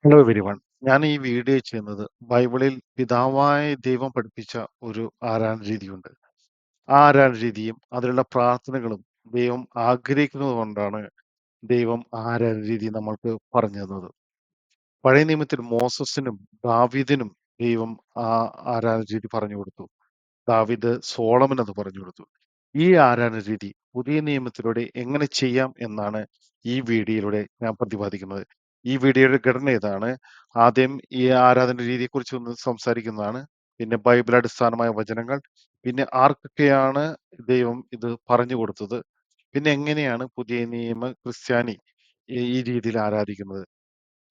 Hello everyone. ഞാൻ ഈ video ചെയ്യുന്നത് ബൈബിളിൽ പിതാവായ ദൈവം പഠിപ്പിച്ച ഒരു ആരാധന രീതിയുണ്ട്. ആ ആരാധന രീതിയും അതിലുള്ള പ്രാർത്ഥനകളും ദൈവം ആഗ്രഹിക്കുന്നത് കൊണ്ടാണ് ദൈവം ആരാധന രീതി നമ്മൾക്ക് പറഞ്ഞു തന്നത്. പഴയ നിയമത്തിൽ മോസസിനും ദാവീദിനും ദൈവം ആ ആരാധന രീതി പറഞ്ഞു കൊടുത്തു. ദാവീദ് സോളമൻ അത് പറഞ്ഞു കൊടുത്തു. ഈ ആരാധന രീതി പുതിയ നിയമത്തിലൂടെ എങ്ങനെ ചെയ്യാം എന്നാണ് ഈ വീഡിയോയിലൂടെ ഞാൻ പ്രതിപാദിക്കുന്നത്. ഈ വീഡിയോയുടെ ഘടന ഇതാണ്. ആദ്യം ഈ ആരാധന രീതിയെക്കുറിച്ച് ഒന്ന് സംസാരിക്കുന്നതാണ്. പിന്നെ ബൈബിൾ അടിസ്ഥാനമായ വചനങ്ങൾ, പിന്നെ ആർക്കൊക്കെയാണ് ദൈവം ഇത് പറഞ്ഞു കൊടുത്തത്, പിന്നെ എങ്ങനെയാണ് പുതിയ നിയമ ക്രിസ്ത്യാനി ഈ രീതിയിൽ ആരാധിക്കുന്നത്.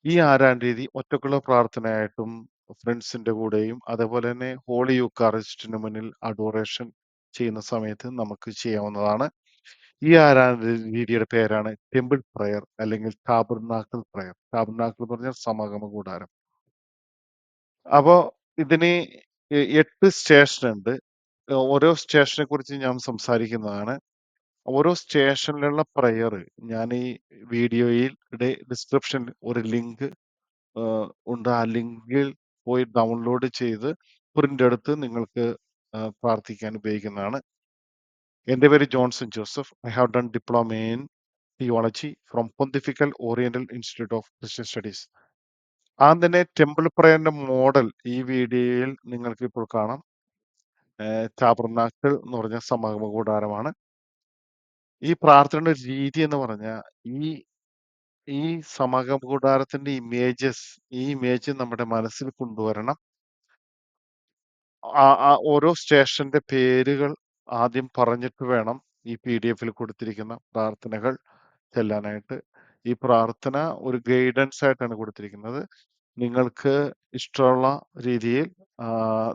ഈ ആരാധന രീതി ഒറ്റക്കുള്ള പ്രാർത്ഥനയായിട്ടും ഫ്രണ്ട്സിന്റെ കൂടെയും അതേപോലെ തന്നെ ഹോളി യൂക്കാറിസ്റ്റിന് മുന്നിൽ അഡോറേഷൻ ചെയ്യുന്ന സമയത്ത് നമുക്ക് ചെയ്യാവുന്നതാണ്. ഈ ആരാധന രീതിയുടെ പേരാണ് ടെമ്പിൾ പ്രയർ അല്ലെങ്കിൽ ടാബർനാക്കിൾ പ്രയർ. ടാബർനാക്കിൾ എന്ന് പറഞ്ഞാൽ സമാഗമ കൂടാരം. അപ്പോ ഇതിന് 8 സ്റ്റേഷൻ ഉണ്ട്. ഓരോ സ്റ്റേഷനെ കുറിച്ച് ഞാൻ സംസാരിക്കുന്നതാണ്. ഓരോ സ്റ്റേഷനിലുള്ള പ്രയർ ഞാൻ ഈ വീഡിയോയുടെ ഡിസ്ക്രിപ്ഷനിൽ ഒരു ലിങ്ക് ഉണ്ട്. ആ ലിങ്കിൽ പോയി ഡൗൺലോഡ് ചെയ്ത് പ്രിന്റ് എടുത്ത് നിങ്ങൾക്ക് പ്രാർത്ഥിക്കാൻ ഉപയോഗിക്കുന്നതാണ്. എൻ്റെ പേര് Johnson Joseph. I have done diploma in theology from pontifical oriental institute of Christian studies. ആദ്യം തന്നെ ടെമ്പിൾ പ്രയറിന്റെ മോഡൽ ഈ വീഡിയോയിൽ നിങ്ങൾക്ക് ഇപ്പോൾ കാണാം. ടാബർനാക്കിൾ എന്ന് പറഞ്ഞ സമാഗമ കൂടാരമാണ്. ഈ പ്രാർത്ഥനയുടെ രീതി എന്ന് പറഞ്ഞാൽ ഈ ഈ സമാഗമ കൂടാരത്തിന്റെ ഈ ഇമേജ് നമ്മുടെ മനസ്സിൽ കൊണ്ടുവരണം. ഓരോ സ്റ്റേഷന്റെ പേരുകൾ ആദ്യം പറഞ്ഞിട്ട് വേണം ഈ PDF-ൽ കൊടുത്തിരിക്കുന്ന പ്രാർത്ഥനകൾ ചെല്ലാനായിട്ട്. ഈ പ്രാർത്ഥന ഒരു ഗൈഡൻസ് ആയിട്ടാണ് കൊടുത്തിരിക്കുന്നത്. നിങ്ങൾക്ക് ഇഷ്ടമുള്ള രീതിയിൽ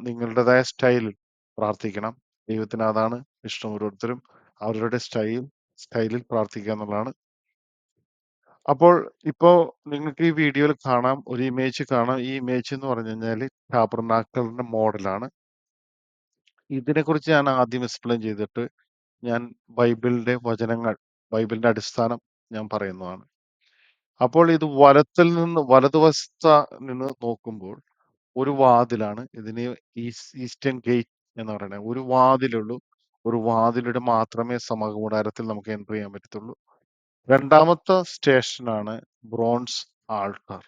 നിങ്ങളുടേതായ സ്റ്റൈലിൽ പ്രാർത്ഥിക്കണം. ദൈവത്തിന് അതാണ് ഇഷ്ടം. ഓരോരുത്തരും അവരുടെ സ്റ്റൈലിൽ പ്രാർത്ഥിക്കുക എന്നുള്ളതാണ്. അപ്പോൾ ഇപ്പോ നിങ്ങൾക്ക് ഈ വീഡിയോയിൽ കാണാം, ഒരു ഇമേജ് കാണാം. ഈ ഇമേജ് എന്ന് പറഞ്ഞു കഴിഞ്ഞാൽ ടാബർനാക്കിളിന്റെ മോഡലാണ്. ഇതിനെക്കുറിച്ച് ഞാൻ ആദ്യം എക്സ്പ്ലെയിൻ ചെയ്തിട്ട് ഞാൻ ബൈബിളിന്റെ അടിസ്ഥാനം ഞാൻ പറയുന്നതാണ്. അപ്പോൾ ഇത് വലതുവശത്ത് നിന്ന് നോക്കുമ്പോൾ ഒരു വാതിലാണ്. ഇതിന് ഈസ്റ്റേൺ ഗേറ്റ് എന്ന് പറയുന്നത്. ഒരു വാതിലുള്ളൂ. ഒരു വാതിലൂടെ മാത്രമേ സമാഗമകൂടാരത്തിൽ നമുക്ക് എൻ്റർ ചെയ്യാൻ പറ്റത്തുള്ളൂ. രണ്ടാമത്തെ സ്റ്റേഷനാണ് ബ്രോൺസ് ആൾട്ടർ.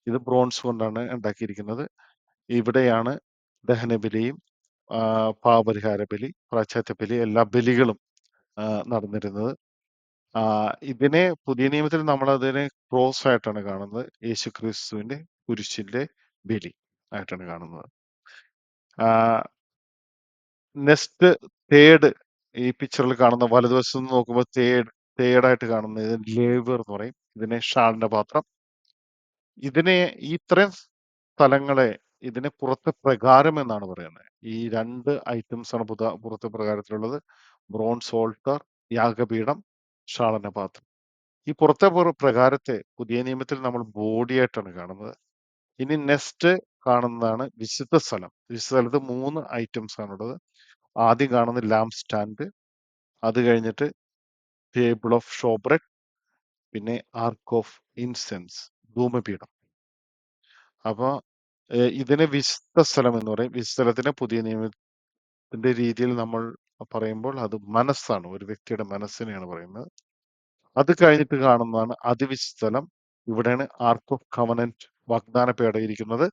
ഇത് ബ്രോൺസ് കൊണ്ടാണ് ഉണ്ടാക്കിയിരിക്കുന്നത്. ഇവിടെയാണ് ദഹനബലിയും പാപപരിഹാര ബലി, പ്രായശ്ചിത്ത ബലി, എല്ലാ ബലികളും നടന്നിരുന്നത്. ഇതിനെ പുതിയ നിയമത്തിൽ നമ്മൾ അതിനെ ക്രോസ് ആയിട്ടാണ് കാണുന്നത്. യേശുക്രിസ്തുവിന്റെ കുരിശിന്റെ ബലി ആയിട്ടാണ് കാണുന്നത്. നെക്സ്റ്റ് തേർഡ്, ഈ പിക്ചറിൽ കാണുന്ന വലതുവശത്ത് നിന്ന് നോക്കുമ്പോൾ തേർഡായിട്ട് കാണുന്നത് ലേവർ എന്ന് പറയും. ഇതിനെ ഷാളിന്റെ പാത്രം. ഇതിനെ ഇത്രയും സ്ഥലങ്ങളെ ഇതിനെ പുറത്തെ പ്രകാരം എന്നാണ് പറയുന്നത്. ഈ രണ്ട് ഐറ്റംസ് ആണ് പുറത്തെ പ്രകാരത്തിലുള്ളത്. ബ്രോൺസ് ഓൾട്ടർ, യാഗപീഠം, ഷാളനപാത്രം. ഈ പുറത്തെ പ്രകാരത്തെ പുതിയ നിയമത്തിൽ നമ്മൾ ബോഡി ആയിട്ടാണ് കാണുന്നത്. ഇനി നെക്സ്റ്റ് കാണുന്നതാണ് വിശുദ്ധ സ്ഥലം. വിശുദ്ധ സ്ഥലത്ത് 3 ഐറ്റംസ് ആണുള്ളത്. ആദ്യം കാണുന്നത് ലാംപ് സ്റ്റാൻഡ്, അത് കഴിഞ്ഞിട്ട് ടേബിൾ ഓഫ് ഷോബ്രെഡ്, പിന്നെ ആർക്ക് ഓഫ് ഇൻസെൻസ്, ധൂമപീഠം. അപ്പൊ ഇതിനെ വിശുദ്ധ സ്ഥലം എന്ന് പറയും. വിശുദ്ധ സ്ഥലത്തിന് പുതിയ നിയമത്തിന്റെ രീതിയിൽ നമ്മൾ പറയുമ്പോൾ അത് മനസ്സാണ്, ഒരു വ്യക്തിയുടെ മനസ്സിനെയാണ് പറയുന്നത്. അത് കഴിഞ്ഞിട്ട് കാണുന്നതാണ് അതിവിശുദ്ധ സ്ഥലം. ഇവിടെയാണ് ആർക്ക് ഓഫ് കവനന്റ്, വാഗ്ദാന പേട ഇരിക്കുന്നത്.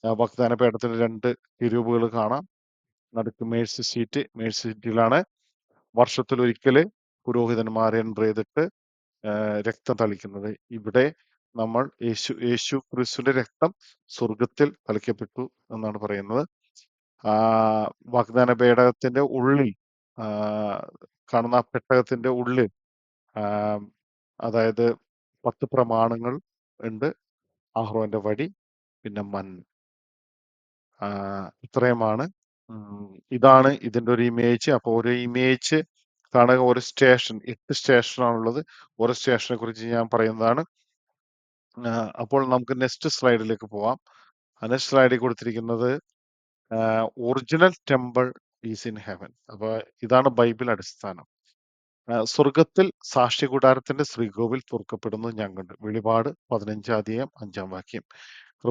വാഗ്ദാന പേടത്തിന് 2 കിരൂബുകൾ കാണാം. നടുക്ക് മേഴ്സി സീറ്റിലാണ് വർഷത്തിലൊരിക്കല് പുരോഹിതന്മാരെ എൻ്റർ ചെയ്തിട്ട് രക്തം തളിക്കുന്നത്. ഇവിടെ നമ്മൾ യേശു ക്രിസ്തുവിന്റെ രക്തം സ്വർഗത്തിൽ തളിക്കപ്പെട്ടു എന്നാണ് പറയുന്നത്. വാഗ്ദാന പേടകത്തിന്റെ ഉള്ളിൽ കാണുന്ന പെട്ടകത്തിന്റെ ഉള്ളിൽ അതായത് 10 പ്രമാണങ്ങൾ ഉണ്ട്. അഹ്റോന്റെ വടി, പിന്നെ മണ്ണ്. ഇത്രയുമാണ്. ഇതാണ് ഇതിന്റെ ഒരു ഇമേജ്. അപ്പോൾ ഒരു ഇമേജ് കാണുക. ഒരു സ്റ്റേഷൻ, 8 സ്റ്റേഷനാണുള്ളത്. ഓരോ സ്റ്റേഷനെ കുറിച്ച് ഞാൻ പറയുന്നതാണ്. അപ്പോൾ നമുക്ക് നെക്സ്റ്റ് സ്ലൈഡിലേക്ക് പോവാം. നെക്സ്റ്റ് സ്ലൈഡിൽ കൊടുത്തിരിക്കുന്നത് original temple is in heaven. അപ്പൊ ഇതാണ് ബൈബിൾ അടിസ്ഥാനം. സ്വർഗ്ഗത്തിൽ സാക്ഷ്യകൂടാരത്തിന്റെ ശ്രീകോവിൽ തുറക്കപ്പെടുന്നത് ഞാൻ കണ്ടു. വെളിപാട് 15-5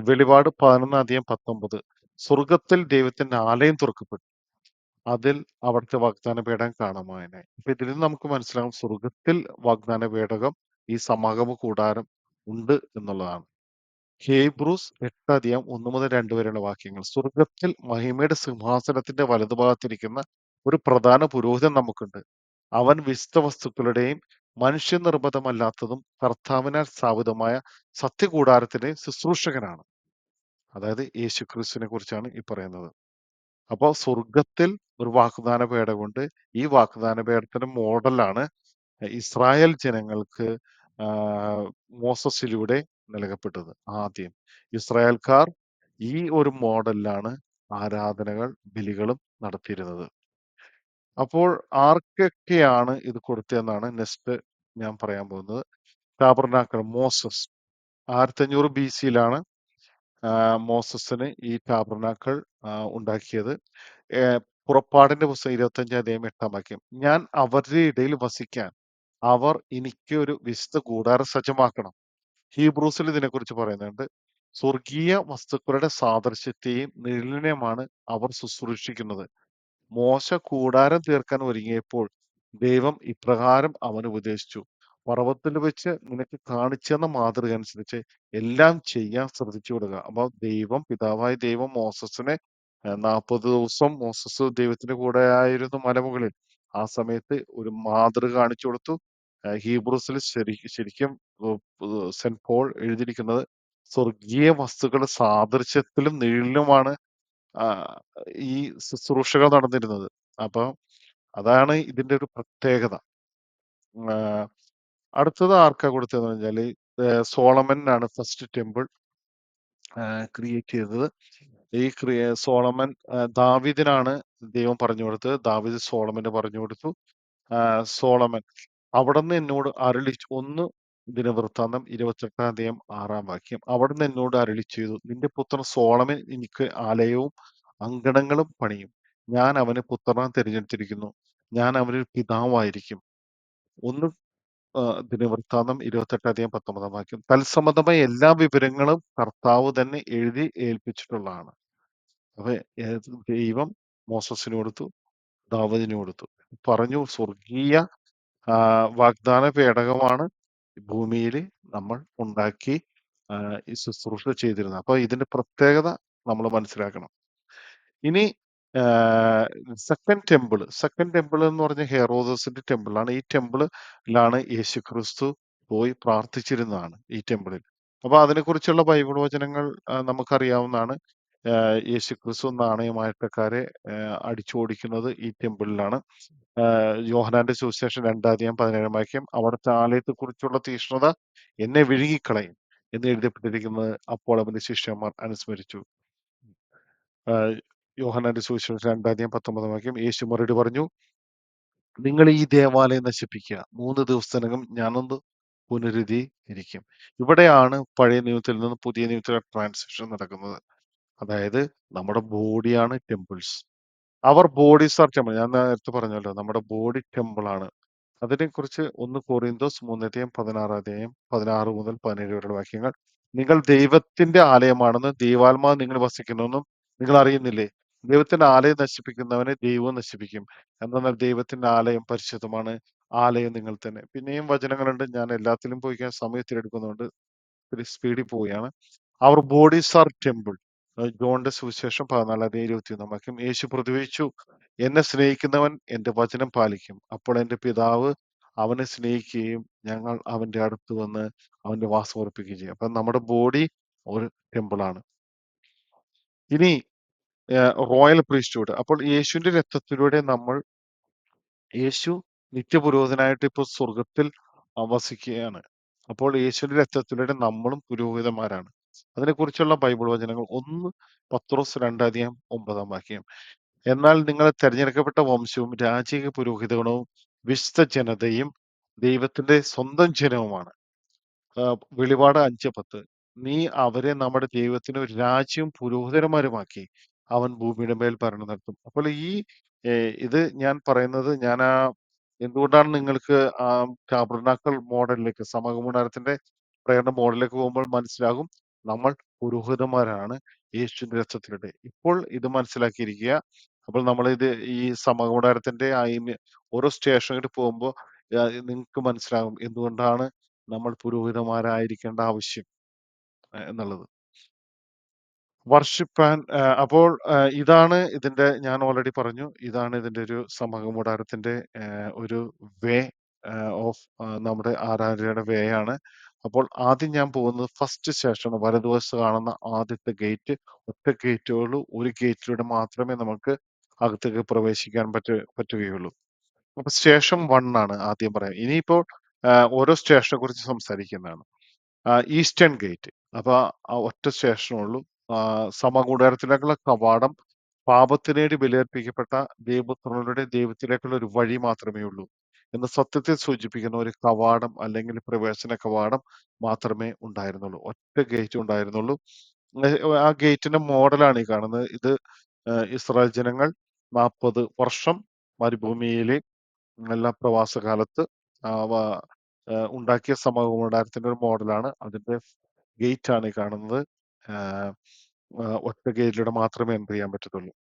വെളിപാട് 11-19. സ്വർഗ്ഗത്തിൽ ദൈവത്തിന്റെ ആലയം തുറക്കപ്പെട്ടു. അതിൽ അവിടുത്തെ വാഗ്ദാന പേടകം കാണുമായിരുന്നു. അപ്പൊ ഇതിൽ നിന്ന് നമുക്ക് മനസ്സിലാകും സ്വർഗ്ഗത്തിൽ വാഗ്ദാന പേടകം ഈ സമാഗമ കൂടാരം ഉണ്ട് എന്നുള്ളതാണ്. ഹീബ്രൂസ് 8-1 മുതൽ 2 വരെയുള്ള വാക്യങ്ങൾ. സ്വർഗ്ഗത്തിൽ മഹിമയുടെ സിംഹാസനത്തിന്റെ വലതുഭാഗത്തിരിക്കുന്ന ഒരു പ്രധാന പുരോഹിതൻ നമുക്കുണ്ട്. അവൻ വിശുദ്ധ വസ്തുക്കളുടെയും മനുഷ്യനിർമ്മിതമല്ലാത്തതും കർത്താവിനാൽ സ്ഥാപിതമായ സത്യകൂടാരത്തിന്റെ ശുശ്രൂഷകനാണ്. അതായത് യേശുക്രിസ്തുവിനെ കുറിച്ചാണ് ഈ പറയുന്നത്. അപ്പൊ സ്വർഗ്ഗത്തിൽ ഒരു വാഗ്ദാന പേടകമുണ്ട്. ഈ വാഗ്ദാന പേടകത്തിന്റെ മോഡലാണ് ഇസ്രായേൽ ജനങ്ങൾക്ക് മോസസിലൂടെ നൽകപ്പെട്ടത്. ആദ്യം ഇസ്രായേൽക്കാർ ഈ ഒരു മോഡലിലാണ് ആരാധനകൾ, ബലികളും നടത്തിയിരുന്നത്. അപ്പോൾ ആർക്കൊക്കെയാണ് ഇത് കൊടുത്തതെന്നാണ് നെക്സ്റ്റ് ഞാൻ പറയാൻ പോകുന്നത്. ടാബർനാക്കൾ മോസസ് 1500 BC-യിലാണ് മോസസിന് ഈ ടാബർനാക്കൾ ഉണ്ടാക്കിയത്. പുറപ്പാടിന്റെ പുസ്തകം 25-8 ഞാൻ അവരുടെ ഇടയിൽ വസിക്കാൻ അവർ എനിക്ക് ഒരു വിശുദ്ധ കൂടാരം സജ്ജമാക്കണം. ഹീബ്രൂസിൽ ഇതിനെക്കുറിച്ച് പറയുന്നുണ്ട്. സ്വർഗീയ വസ്തുക്കളുടെ സാദൃശ്യത്തെയും നിഴലിനെയുമാണ് അവർ ശുശ്രൂഷിക്കുന്നത്. മോശ കൂടാരം തീർക്കാൻ ഒരുങ്ങിയപ്പോൾ ദൈവം ഇപ്രകാരം അവന് ഉപദേശിച്ചു: പർവ്വതത്തിൽ വെച്ച് നിനക്ക് കാണിച്ചു തന്ന മാതൃക അനുസരിച്ച് എല്ലാം ചെയ്യാൻ ശ്രദ്ധിച്ചു വിടുക. അപ്പൊ പിതാവായ ദൈവം മോസസിനെ 40 ദിവസം മോസസ് ദൈവത്തിന്റെ കൂടെ ആയിരുന്നു മലമുകളിൽ. ആ സമയത്ത് ഒരു മാതൃക കാണിച്ചു കൊടുത്തു. ഹീബ്രൂസിൽ ശരിക്കും സെന്റ് പോൾ എഴുതിയിരിക്കുന്നത് സ്വർഗീയ വസ്തുക്കളുടെ സാദൃശ്യത്തിലും നിഴലിലുമാണ് ഈ ശുശ്രൂഷകൾ നടന്നിരുന്നത്. അപ്പൊ അതാണ് ഇതിന്റെ ഒരു പ്രത്യേകത. അടുത്തത് ആർക്കാ കൊടുത്തതെന്ന് പറഞ്ഞാല് സോളമനാണ് ഫസ്റ്റ് ടെമ്പിൾ ക്രിയേറ്റ് ചെയ്തത്. ഈ സോളമൻ ദാവീദിനാണ് ദൈവം പറഞ്ഞു കൊടുത്തത്. ദാവീദ് സോളമന് പറഞ്ഞു കൊടുത്തു. സോളമൻ അവിടുന്ന് എന്നോട് ഒന്ന് ദിനവൃത്താന്തം 28-6 അവിടുന്ന് എന്നോട് അരുളി ചെയ്തു: നിന്റെ പുത്രൻ സോളമൻ എനിക്ക് ആലയവും അങ്കണങ്ങളും പണിയും. ഞാൻ അവന് പുത്രനെ തിരഞ്ഞെടുത്തിരിക്കുന്നു. ഞാൻ അവനൊരു പിതാവായിരിക്കും. ഒന്ന് ദിനവൃത്താന്തം 28-19 തത്സംബന്ധമായ എല്ലാ വിവരങ്ങളും കർത്താവ് തന്നെ എഴുതി ഏൽപ്പിച്ചിട്ടുള്ളതാണ്. അപ്പൊ ദൈവം മോസസിന് കൊടുത്തു, ദാവീദിന് കൊടുത്തു. പറഞ്ഞു സ്വർഗീയ വാഗ്ദാന പേടകമാണ് ഭൂമിയിൽ നമ്മൾ ഉണ്ടാക്കി ഈ ശുശ്രൂഷ ചെയ്തിരുന്നത്. അപ്പൊ ഇതിന്റെ പ്രത്യേകത നമ്മൾ മനസ്സിലാക്കണം. ഇനി സെക്കൻഡ് ടെമ്പിൾ എന്ന് പറഞ്ഞ ഹെറോദസിന്റെ ടെമ്പിളാണ്. ഈ ടെമ്പിളിലാണ് യേശുക്രിസ്തു പോയി പ്രാർത്ഥിച്ചിരുന്നതാണ് ഈ ടെമ്പിളിൽ. അപ്പൊ അതിനെക്കുറിച്ചുള്ള ബൈബിൾ വചനങ്ങൾ നമുക്കറിയാവുന്നതാണ്. യേശുക്രിസ്തു നാണയമാറ്റക്കാരെ അടിച്ചോടിക്കുന്നത് ഈ ടെമ്പിളിലാണ്. യോഹന്നാന്റെ സുവിശേഷം 2-17 അവിടുത്തെ ആലയത്തെ കുറിച്ചുള്ള തീഷ്ണത എന്നെ വിഴുങ്ങിക്കളയും എന്ന് എഴുതപ്പെട്ടിരിക്കുന്നത് അപ്പോൾ അവന്റെ ശിഷ്യന്മാർ അനുസ്മരിച്ചു. യോഹന്നാന്റെ സുവിശേഷം 2-19 യേശു മറുപടി പറഞ്ഞു: നിങ്ങൾ ഈ ദേവാലയം നശിപ്പിക്കുക, 3 ദിവസത്തിനകം ഞാനൊന്ന് പുനരുദ്ധീകരിക്കും. ഇവിടെയാണ് പഴയ നിയമത്തിൽ നിന്ന് പുതിയ നിയമത്തിലെ ട്രാൻസിഷൻ നടക്കുന്നത്. അതായത് നമ്മുടെ ബോഡിയാണ് ടെമ്പിൾസ്. അവർ ബോഡീസ് ആർ ടെമ്പിൾ. ഞാൻ നേരത്തെ പറഞ്ഞല്ലോ, നമ്മുടെ ബോഡി ടെമ്പിൾ ആണ്. അതിനെക്കുറിച്ച് 1 കൊറിന്തോസ് 3-16 മുതൽ 17 വരെയുള്ള വാക്യങ്ങൾ. നിങ്ങൾ ദൈവത്തിന്റെ ആലയമാണെന്ന് ദൈവാത്മാവ് നിങ്ങൾ വസിക്കുന്നുവെന്നും നിങ്ങൾ അറിയുന്നില്ലേ? ദൈവത്തിന്റെ ആലയം നശിപ്പിക്കുന്നവനെ ദൈവവും നശിപ്പിക്കും. എന്നാൽ ദൈവത്തിന്റെ ആലയം പരിശുദ്ധമാണ്. ആലയം നിങ്ങൾ തന്നെ. പിന്നെയും വചനങ്ങളുണ്ട്. ഞാൻ എല്ലാത്തിലും പോയിക്കാൻ സമയത്തിലെടുക്കുന്നുണ്ട്. ഒരു സ്പീഡിൽ പോവുകയാണ്. അവർ ബോഡീസ് ആർ ടെമ്പിൾ. ജോണിന്റെ സുവിശേഷം 14-21 യേശു പ്രതിവചിച്ചു: എന്നെ സ്നേഹിക്കുന്നവൻ എന്റെ വചനം പാലിക്കും. അപ്പോൾ എന്റെ പിതാവ് അവനെ സ്നേഹിക്കുകയും ഞങ്ങൾ അവന്റെ അടുത്ത് വന്ന് അവന്റെ വാസം ഉറപ്പിക്കുകയും ചെയ്യും. അപ്പൊ നമ്മുടെ ബോഡി ഒരു ടെമ്പിളാണ്. ഇനി റോയൽ പ്രീസ്റ്റ്ഹുഡ്. അപ്പോൾ യേശുവിന്റെ രക്തത്തിലൂടെ യേശു നിത്യപുരോഹിതനായിട്ട് ഇപ്പോൾ സ്വർഗത്തിൽ വസിക്കുകയാണ്. അപ്പോൾ യേശുവിന്റെ രക്തത്തിലൂടെ നമ്മളും പുരോഹിതന്മാരാണ്. അതിനെക്കുറിച്ചുള്ള ബൈബിൾ വചനങ്ങൾ 1 പത്രോസ് 2-9 എന്നാൽ നിങ്ങൾ തെരഞ്ഞെടുക്കപ്പെട്ട വംശവും രാജകീയ പുരോഹിതഗണവും വിശുദ്ധ ജനതയും ദൈവത്തിന്റെ സ്വന്തം ജനവുമാണ്. വെളിപാട് 5:10 നീ അവരെ നമ്മുടെ ദൈവത്തിന് ഒരു രാജ്യവും പുരോഹിതന്മാരുമാക്കി അവൻ ഭൂമിയുടെ മേൽ ഭരണം നടത്തും. അപ്പോൾ ഇത് ഞാൻ പറയുന്നത് ഞാൻ എന്തുകൊണ്ടാണ് നിങ്ങൾക്ക് ടാബർനാക്കൾ മോഡലിലേക്ക് സമകൂടാരത്തിന്റെ പ്രേരണ മോഡലിലേക്ക് പോകുമ്പോൾ മനസ്സിലാകും നമ്മൾ പുരോഹിതന്മാരാണ് യേശുവിന്റെ രക്തത്തിലൂടെ. ഇപ്പോൾ ഇത് മനസ്സിലാക്കിയിരിക്കുക. അപ്പോൾ നമ്മളിത് ഈ സമകൂടാരത്തിന്റെ ഓരോ സ്റ്റേഷനിൽ പോകുമ്പോൾ നിങ്ങൾക്ക് മനസ്സിലാകും എന്തുകൊണ്ടാണ് നമ്മൾ പുരോഹിതന്മാരായിരിക്കേണ്ട ആവശ്യം എന്നുള്ളത്. വർഷിപ്പ് ആൻഡ് അപ്പോൾ ഇതാണ് ഇതിന്റെ ഞാൻ ഓൾറെഡി പറഞ്ഞു. ഇതാണ് ഇതിന്റെ ഒരു സമൂഹകൂടാരത്തിന്റെ ഒരു വേ ഓഫ് നമ്മുടെ ആരാധനയുടെ വേ ആണ്. അപ്പോൾ ആദ്യം ഞാൻ പോകുന്നത് ഫസ്റ്റ് സ്റ്റേഷൻ വലതുവശത്ത് കാണുന്ന ആദ്യത്തെ ഗേറ്റ്. ഒറ്റ ഗേറ്റേ ഉള്ളൂ. ഒരു ഗേറ്റിലൂടെ മാത്രമേ നമുക്ക് അകത്തേക്ക് പ്രവേശിക്കാൻ പറ്റുകയുള്ളൂ. അപ്പൊ സ്റ്റേഷൻ 1 ആണ് ആദ്യം പറയാം. ഇനിയിപ്പോൾ ഓരോ സ്റ്റേഷനെ കുറിച്ച് സംസാരിക്കുന്നതാണ്. Eastern gate. അപ്പൊ ആ ഒറ്റ സ്റ്റേഷനുള്ളൂ. സമകൂടാരത്തിലേക്കുള്ള കവാടം പാപത്തിനുവേണ്ടി ബലിയർപ്പിക്കപ്പെട്ട ദൈവപുത്രനുടെ ദൈവത്തിലേക്കുള്ള ഒരു വഴി മാത്രമേ ഉള്ളൂ എന്ന് സത്യത്തെ സൂചിപ്പിക്കുന്ന ഒരു കവാടം അല്ലെങ്കിൽ പ്രവേശന കവാടം മാത്രമേ ഉണ്ടായിരുന്നുള്ളൂ. ഒറ്റ ഗേറ്റ് ഉണ്ടായിരുന്നുള്ളൂ. ആ ഗേറ്റിന്റെ മോഡലാണ് ഈ കാണുന്നത്. ഇത് ഇസ്രായേൽ ജനങ്ങൾ 40 വർഷം മരുഭൂമിയിലെ എല്ലാ പ്രവാസകാലത്ത് ഉണ്ടാക്കിയ സമകൂടാരത്തിന്റെ ഒരു മോഡലാണ്. അതിന്റെ ഗേറ്റ് ആണ് ഈ കാണുന്നത്. ആഹ് ഒറ്റ ഗേറ്റിലൂടെ മാത്രമേ എൻ്റർ ചെയ്യാൻ പറ്റത്തുള്ളൂ.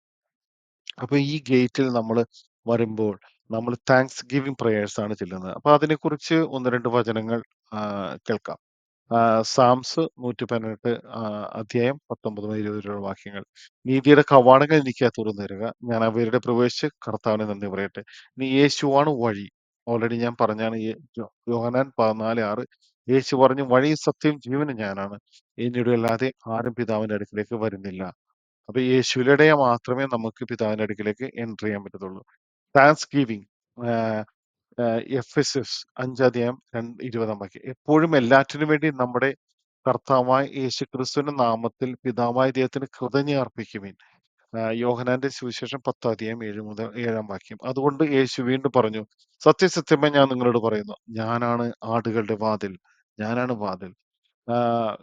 അപ്പൊ ഈ ഗേറ്റിൽ നമ്മൾ വരുമ്പോൾ നമ്മൾ താങ്ക്സ് ഗിവിംഗ് പ്രേയേഴ്സ് ആണ് ചെല്ലുന്നത്. അപ്പൊ അതിനെക്കുറിച്ച് 1-2 വചനങ്ങൾ കേൾക്കാം. സാംസ് 118 അധ്യായം 19-20 വാക്യങ്ങൾ. നീതിയുടെ കവാടങ്ങൾ എനിക്ക് തുറന്നു തരിക. ഞാൻ അവരുടെ പ്രവേശിച്ച് കർത്താവിനെ നന്ദി പറയട്ടെ. നീ യേശുവാണ് വഴി. ഓൾറെഡി ഞാൻ പറഞ്ഞാണ് യോഹന്നാൻ 14:6. യേശു പറഞ്ഞു വഴി സത്യം ജീവനും ഞാനാണ്. എന്നിലൂടെ അല്ലാതെ ആരും പിതാവിന്റെ അടുക്കിലേക്ക് വരുന്നില്ല. അപ്പൊ യേശുവിലൂടെ മാത്രമേ നമുക്ക് പിതാവിന്റെ അടുക്കിലേക്ക് എൻ്റർ ചെയ്യാൻ പറ്റത്തുള്ളൂ. താങ്ക്സ് ഗിവിംഗ് എഫെസസ് 5 20 വാക്യം. എപ്പോഴും എല്ലാറ്റിനും വേണ്ടി നമ്മുടെ കർത്താവായ യേശുക്രിസ്തുവിന്റെ നാമത്തിൽ പിതാവായ ദൈവത്തിന് കൃതജ്ഞ അർപ്പിക്കുവിൻ. യോഹന്നാന്റെ സുവിശേഷം 10-7 വാക്യം. അതുകൊണ്ട് യേശു വീണ്ടും പറഞ്ഞു, സത്യസത്യമായി ഞാൻ നിങ്ങളോട് പറയുന്നു, ഞാനാണ് ആടുകളുടെ വാതിൽ. ഞാനാണ് വാതിൽ. ആഹ്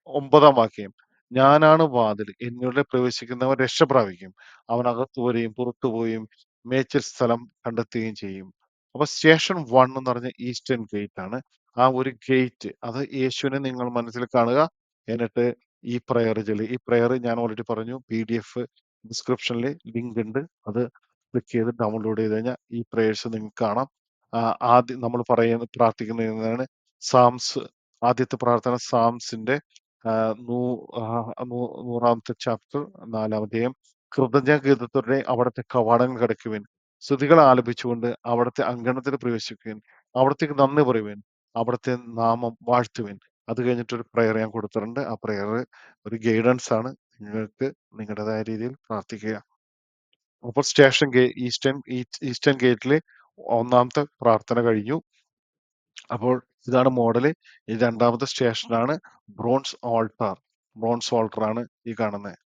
9 വാക്യം. ഞാനാണ് വാതിൽ. എന്നിലൂടെ പ്രവേശിക്കുന്നവൻ രക്ഷ പ്രാപിക്കും. അവൻ അകത്തു വരികയും പുറത്തു പോവുകയും മേച്ചിൽ സ്ഥലം കണ്ടെത്തുകയും ചെയ്യും. അപ്പൊ സ്റ്റേഷൻ 1 എന്ന് പറഞ്ഞ ഈസ്റ്റേൺ ഗേറ്റ് ആണ്. ആ ഒരു ഗേറ്റ് അത് യേശുവിനെ നിങ്ങൾ മനസ്സിൽ കാണുക. എന്നിട്ട് ഈ പ്രയർ ചൊല്ലി. ഈ പ്രയർ ഞാൻ ഓൾറെഡി പറഞ്ഞു. PDF ഡിസ്ക്രിപ്ഷനിൽ ലിങ്ക് ഉണ്ട്. അത് ക്ലിക്ക് ചെയ്ത് ഡൗൺലോഡ് ചെയ്ത് കഴിഞ്ഞാൽ ഈ പ്രേയേഴ്സ് നിങ്ങൾക്ക് കാണാം. ആദ്യം നമ്മൾ പ്രാർത്ഥിക്കുന്നതാണ് സാംസ്. ആദ്യത്തെ പ്രാർത്ഥന സാംസിന്റെ നൂറാമത്തെ ചാപ്റ്റർ 4-ാം കൃതജ്ഞഗീതത്തോടെ അവിടുത്തെ കവാടങ്ങൾ കടക്കുവിൻ. സ്തുതികൾ ആലപിച്ചുകൊണ്ട് അവിടുത്തെ അങ്കണത്തിൽ പ്രവേശിക്കുവിൻ. അവിടത്തേക്ക് നന്ദി പറയുവിൻ. അവിടുത്തെ നാമം വാഴ്ത്തുവിൻ. അത് കഴിഞ്ഞിട്ട് ഒരു പ്രയർ ഞാൻ കൊടുത്തിട്ടുണ്ട്. ആ പ്രയർ ഒരു ഗൈഡൻസ് ആണ്. നിങ്ങൾക്ക് നിങ്ങളുടേതായ രീതിയിൽ പ്രാർത്ഥിക്കുക. അപ്പോൾ ഈസ്റ്റേൺ ഗേറ്റിലെ ഒന്നാമത്തെ പ്രാർത്ഥന കഴിഞ്ഞു. അപ്പോൾ ഇതാണ് മോഡല്. ഈ രണ്ടാമത്തെ സ്റ്റേഷനാണ് ബ്രോൺസ് ഓൾട്ടാർ. ബ്രോൺസ് ഓൾട്ടർ ആണ് ഈ കാണുന്നത്.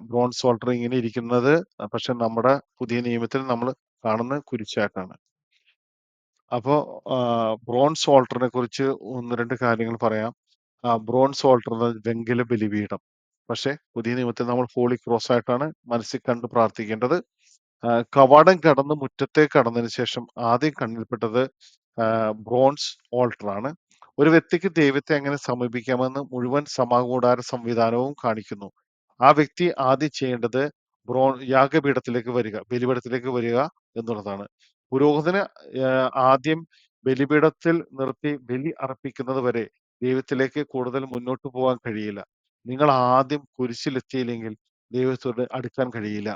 ബ്രോൺസ് ഓൾട്ടർ ഇങ്ങനെ ഇരിക്കുന്നത് പക്ഷെ നമ്മുടെ പുതിയ നിയമത്തിൽ നമ്മൾ കാണുന്ന കുരിശായിട്ടാണ്. അപ്പോ ബ്രോൺസ് ഓൾട്ടറിനെ കുറിച്ച് 1-2 കാര്യങ്ങൾ പറയാം. ബ്രോൺസ് ഓൾട്ടർ വെങ്കല ബലിപീഠം. പക്ഷെ പുതിയ നിയമത്തിൽ നമ്മൾ ഹോളി ക്രോസ് ആയിട്ടാണ് മനസ്സിൽ കണ്ട് പ്രാർത്ഥിക്കേണ്ടത്. കവാടം കടന്ന് മുറ്റത്തേക്ക് കടന്നതിന് ശേഷം ആദ്യം കണ്ണിൽപ്പെട്ടത് ബ്രോൺസ് ഓൾട്ടർ ആണ്. ഒരു വ്യക്തിക്ക് ദൈവത്തെ എങ്ങനെ സമീപിക്കാമെന്ന് മുഴുവൻ സമാകൂടാര സംവിധാനവും കാണിക്കുന്നു. ആ വ്യക്തി ആദ്യം ചെയ്യേണ്ടത് യാഗപീഠത്തിലേക്ക് വരിക, ബലിപീഠത്തിലേക്ക് വരിക എന്നുള്ളതാണ്. പുരോഹിതന് ആദ്യം ബലിപീഠത്തിൽ നിർത്തി ബലി അർപ്പിക്കുന്നത് വരെ ദൈവത്തിലേക്ക് കൂടുതൽ മുന്നോട്ട് പോകാൻ കഴിയില്ല. നിങ്ങൾ ആദ്യം കുരിശിലെത്തിയില്ലെങ്കിൽ ദൈവത്തോട് അടുക്കാൻ കഴിയില്ല.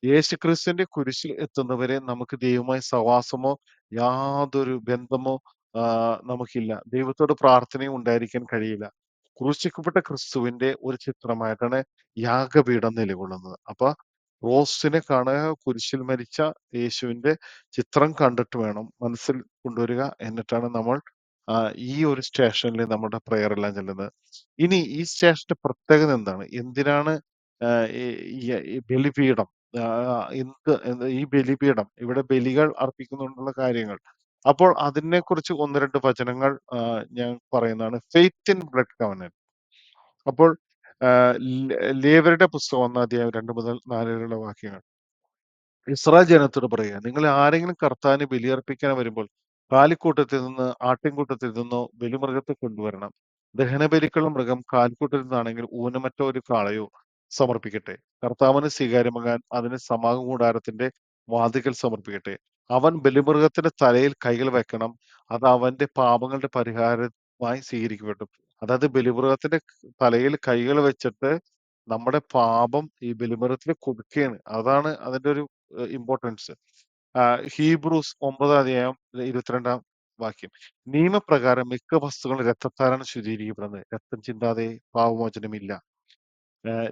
യേശുക്രിസ്തുവിന്റെ കുരിശിൽ എത്തുന്നവരെ നമുക്ക് ദൈവവുമായി സഹവാസമോ യാതൊരു ബന്ധമോ നമുക്കില്ല. ദൈവത്തോട് പ്രാർത്ഥനയും ഉണ്ടായിരിക്കാൻ കഴിയില്ല. ക്രൂശിക്കപ്പെട്ട ക്രിസ്തുവിന്റെ ഒരു ചിത്രമായിട്ടാണ് യാഗപീഠം നിലകൊള്ളുന്നത്. അപ്പൊ ക്രോസിനെ കാണുക, കുരിശിൽ മരിച്ച യേശുവിന്റെ ചിത്രം കണ്ടിട്ട് വേണം മനസ്സിൽ കൊണ്ടുവരിക. എന്നിട്ടാണ് നമ്മൾ ഈ ഒരു സ്റ്റേഷനിൽ നമ്മുടെ പ്രെയർ എല്ലാം ചെല്ലുന്നത്. ഇനി ഈ സ്റ്റേഷന്റെ പ്രത്യേകത എന്താണ്? എന്തിനാണ് ഈ ഈ ബലിപീഠം ഈ ബലിപീഠം ഇവിടെ ബലികൾ അർപ്പിക്കുന്നുണ്ടുള്ള കാര്യങ്ങൾ. അപ്പോൾ അതിനെക്കുറിച്ച് 1-2 വചനങ്ങൾ ഞാൻ പറയുന്നതാണ്. Faith in blood covenant. അപ്പോൾ ലേവ്യരുടെ പുസ്തകം 1-ാം അധ്യായം 2 മുതൽ 4 വരെയുള്ള വാക്യങ്ങൾ. ഇസ്രായേൽ ജനത്തോട് പറയുക, നിങ്ങൾ ആരെങ്കിലും കർത്താവിന് ബലിയർപ്പിക്കാൻ വരുമ്പോൾ കാലിക്കൂട്ടത്തിൽ നിന്ന് ആട്ടിൻകൂട്ടത്തിൽ നിന്നോ ബലിമൃഗത്തെ കൊണ്ടുവരണം. ദഹനബലിക്കുള്ള മൃഗം കാലിക്കൂട്ടത്തിൽ നിന്നാണെങ്കിൽ ഊനമറ്റ ഒരു കാളയോ സമർപ്പിക്കട്ടെ. കർത്താവിന് സ്വീകാര്യമാകാൻ അതിന് സമാഗമ കൂടാരത്തിന്റെ വാതിൽക്കൽ സമർപ്പിക്കട്ടെ. അവൻ ബലിമൃഗത്തിന്റെ തലയിൽ കൈകൾ വെക്കണം. അത് അവന്റെ പാപങ്ങളുടെ പരിഹാരമായി സ്വീകരിക്കപ്പെട്ടു. അതായത് ബലിമൃഗത്തിന്റെ തലയിൽ കൈകൾ വെച്ചിട്ട് നമ്മുടെ പാപം ഈ ബലിമൃഗത്തിന് കൊടുക്കുകയാണ്. അതാണ് അതിന്റെ ഒരു ഇമ്പോർട്ടൻസ്. ഹീബ്രൂസ് 9 അധ്യായം 22 വാക്യം. നിയമപ്രകാരം മിക്ക വസ്തുക്കളും രക്തത്താലാണ് ശുദ്ധീകരിക്കപ്പെടുന്നത്. രക്തം ചിന്താതെ പാപമോചനമില്ല.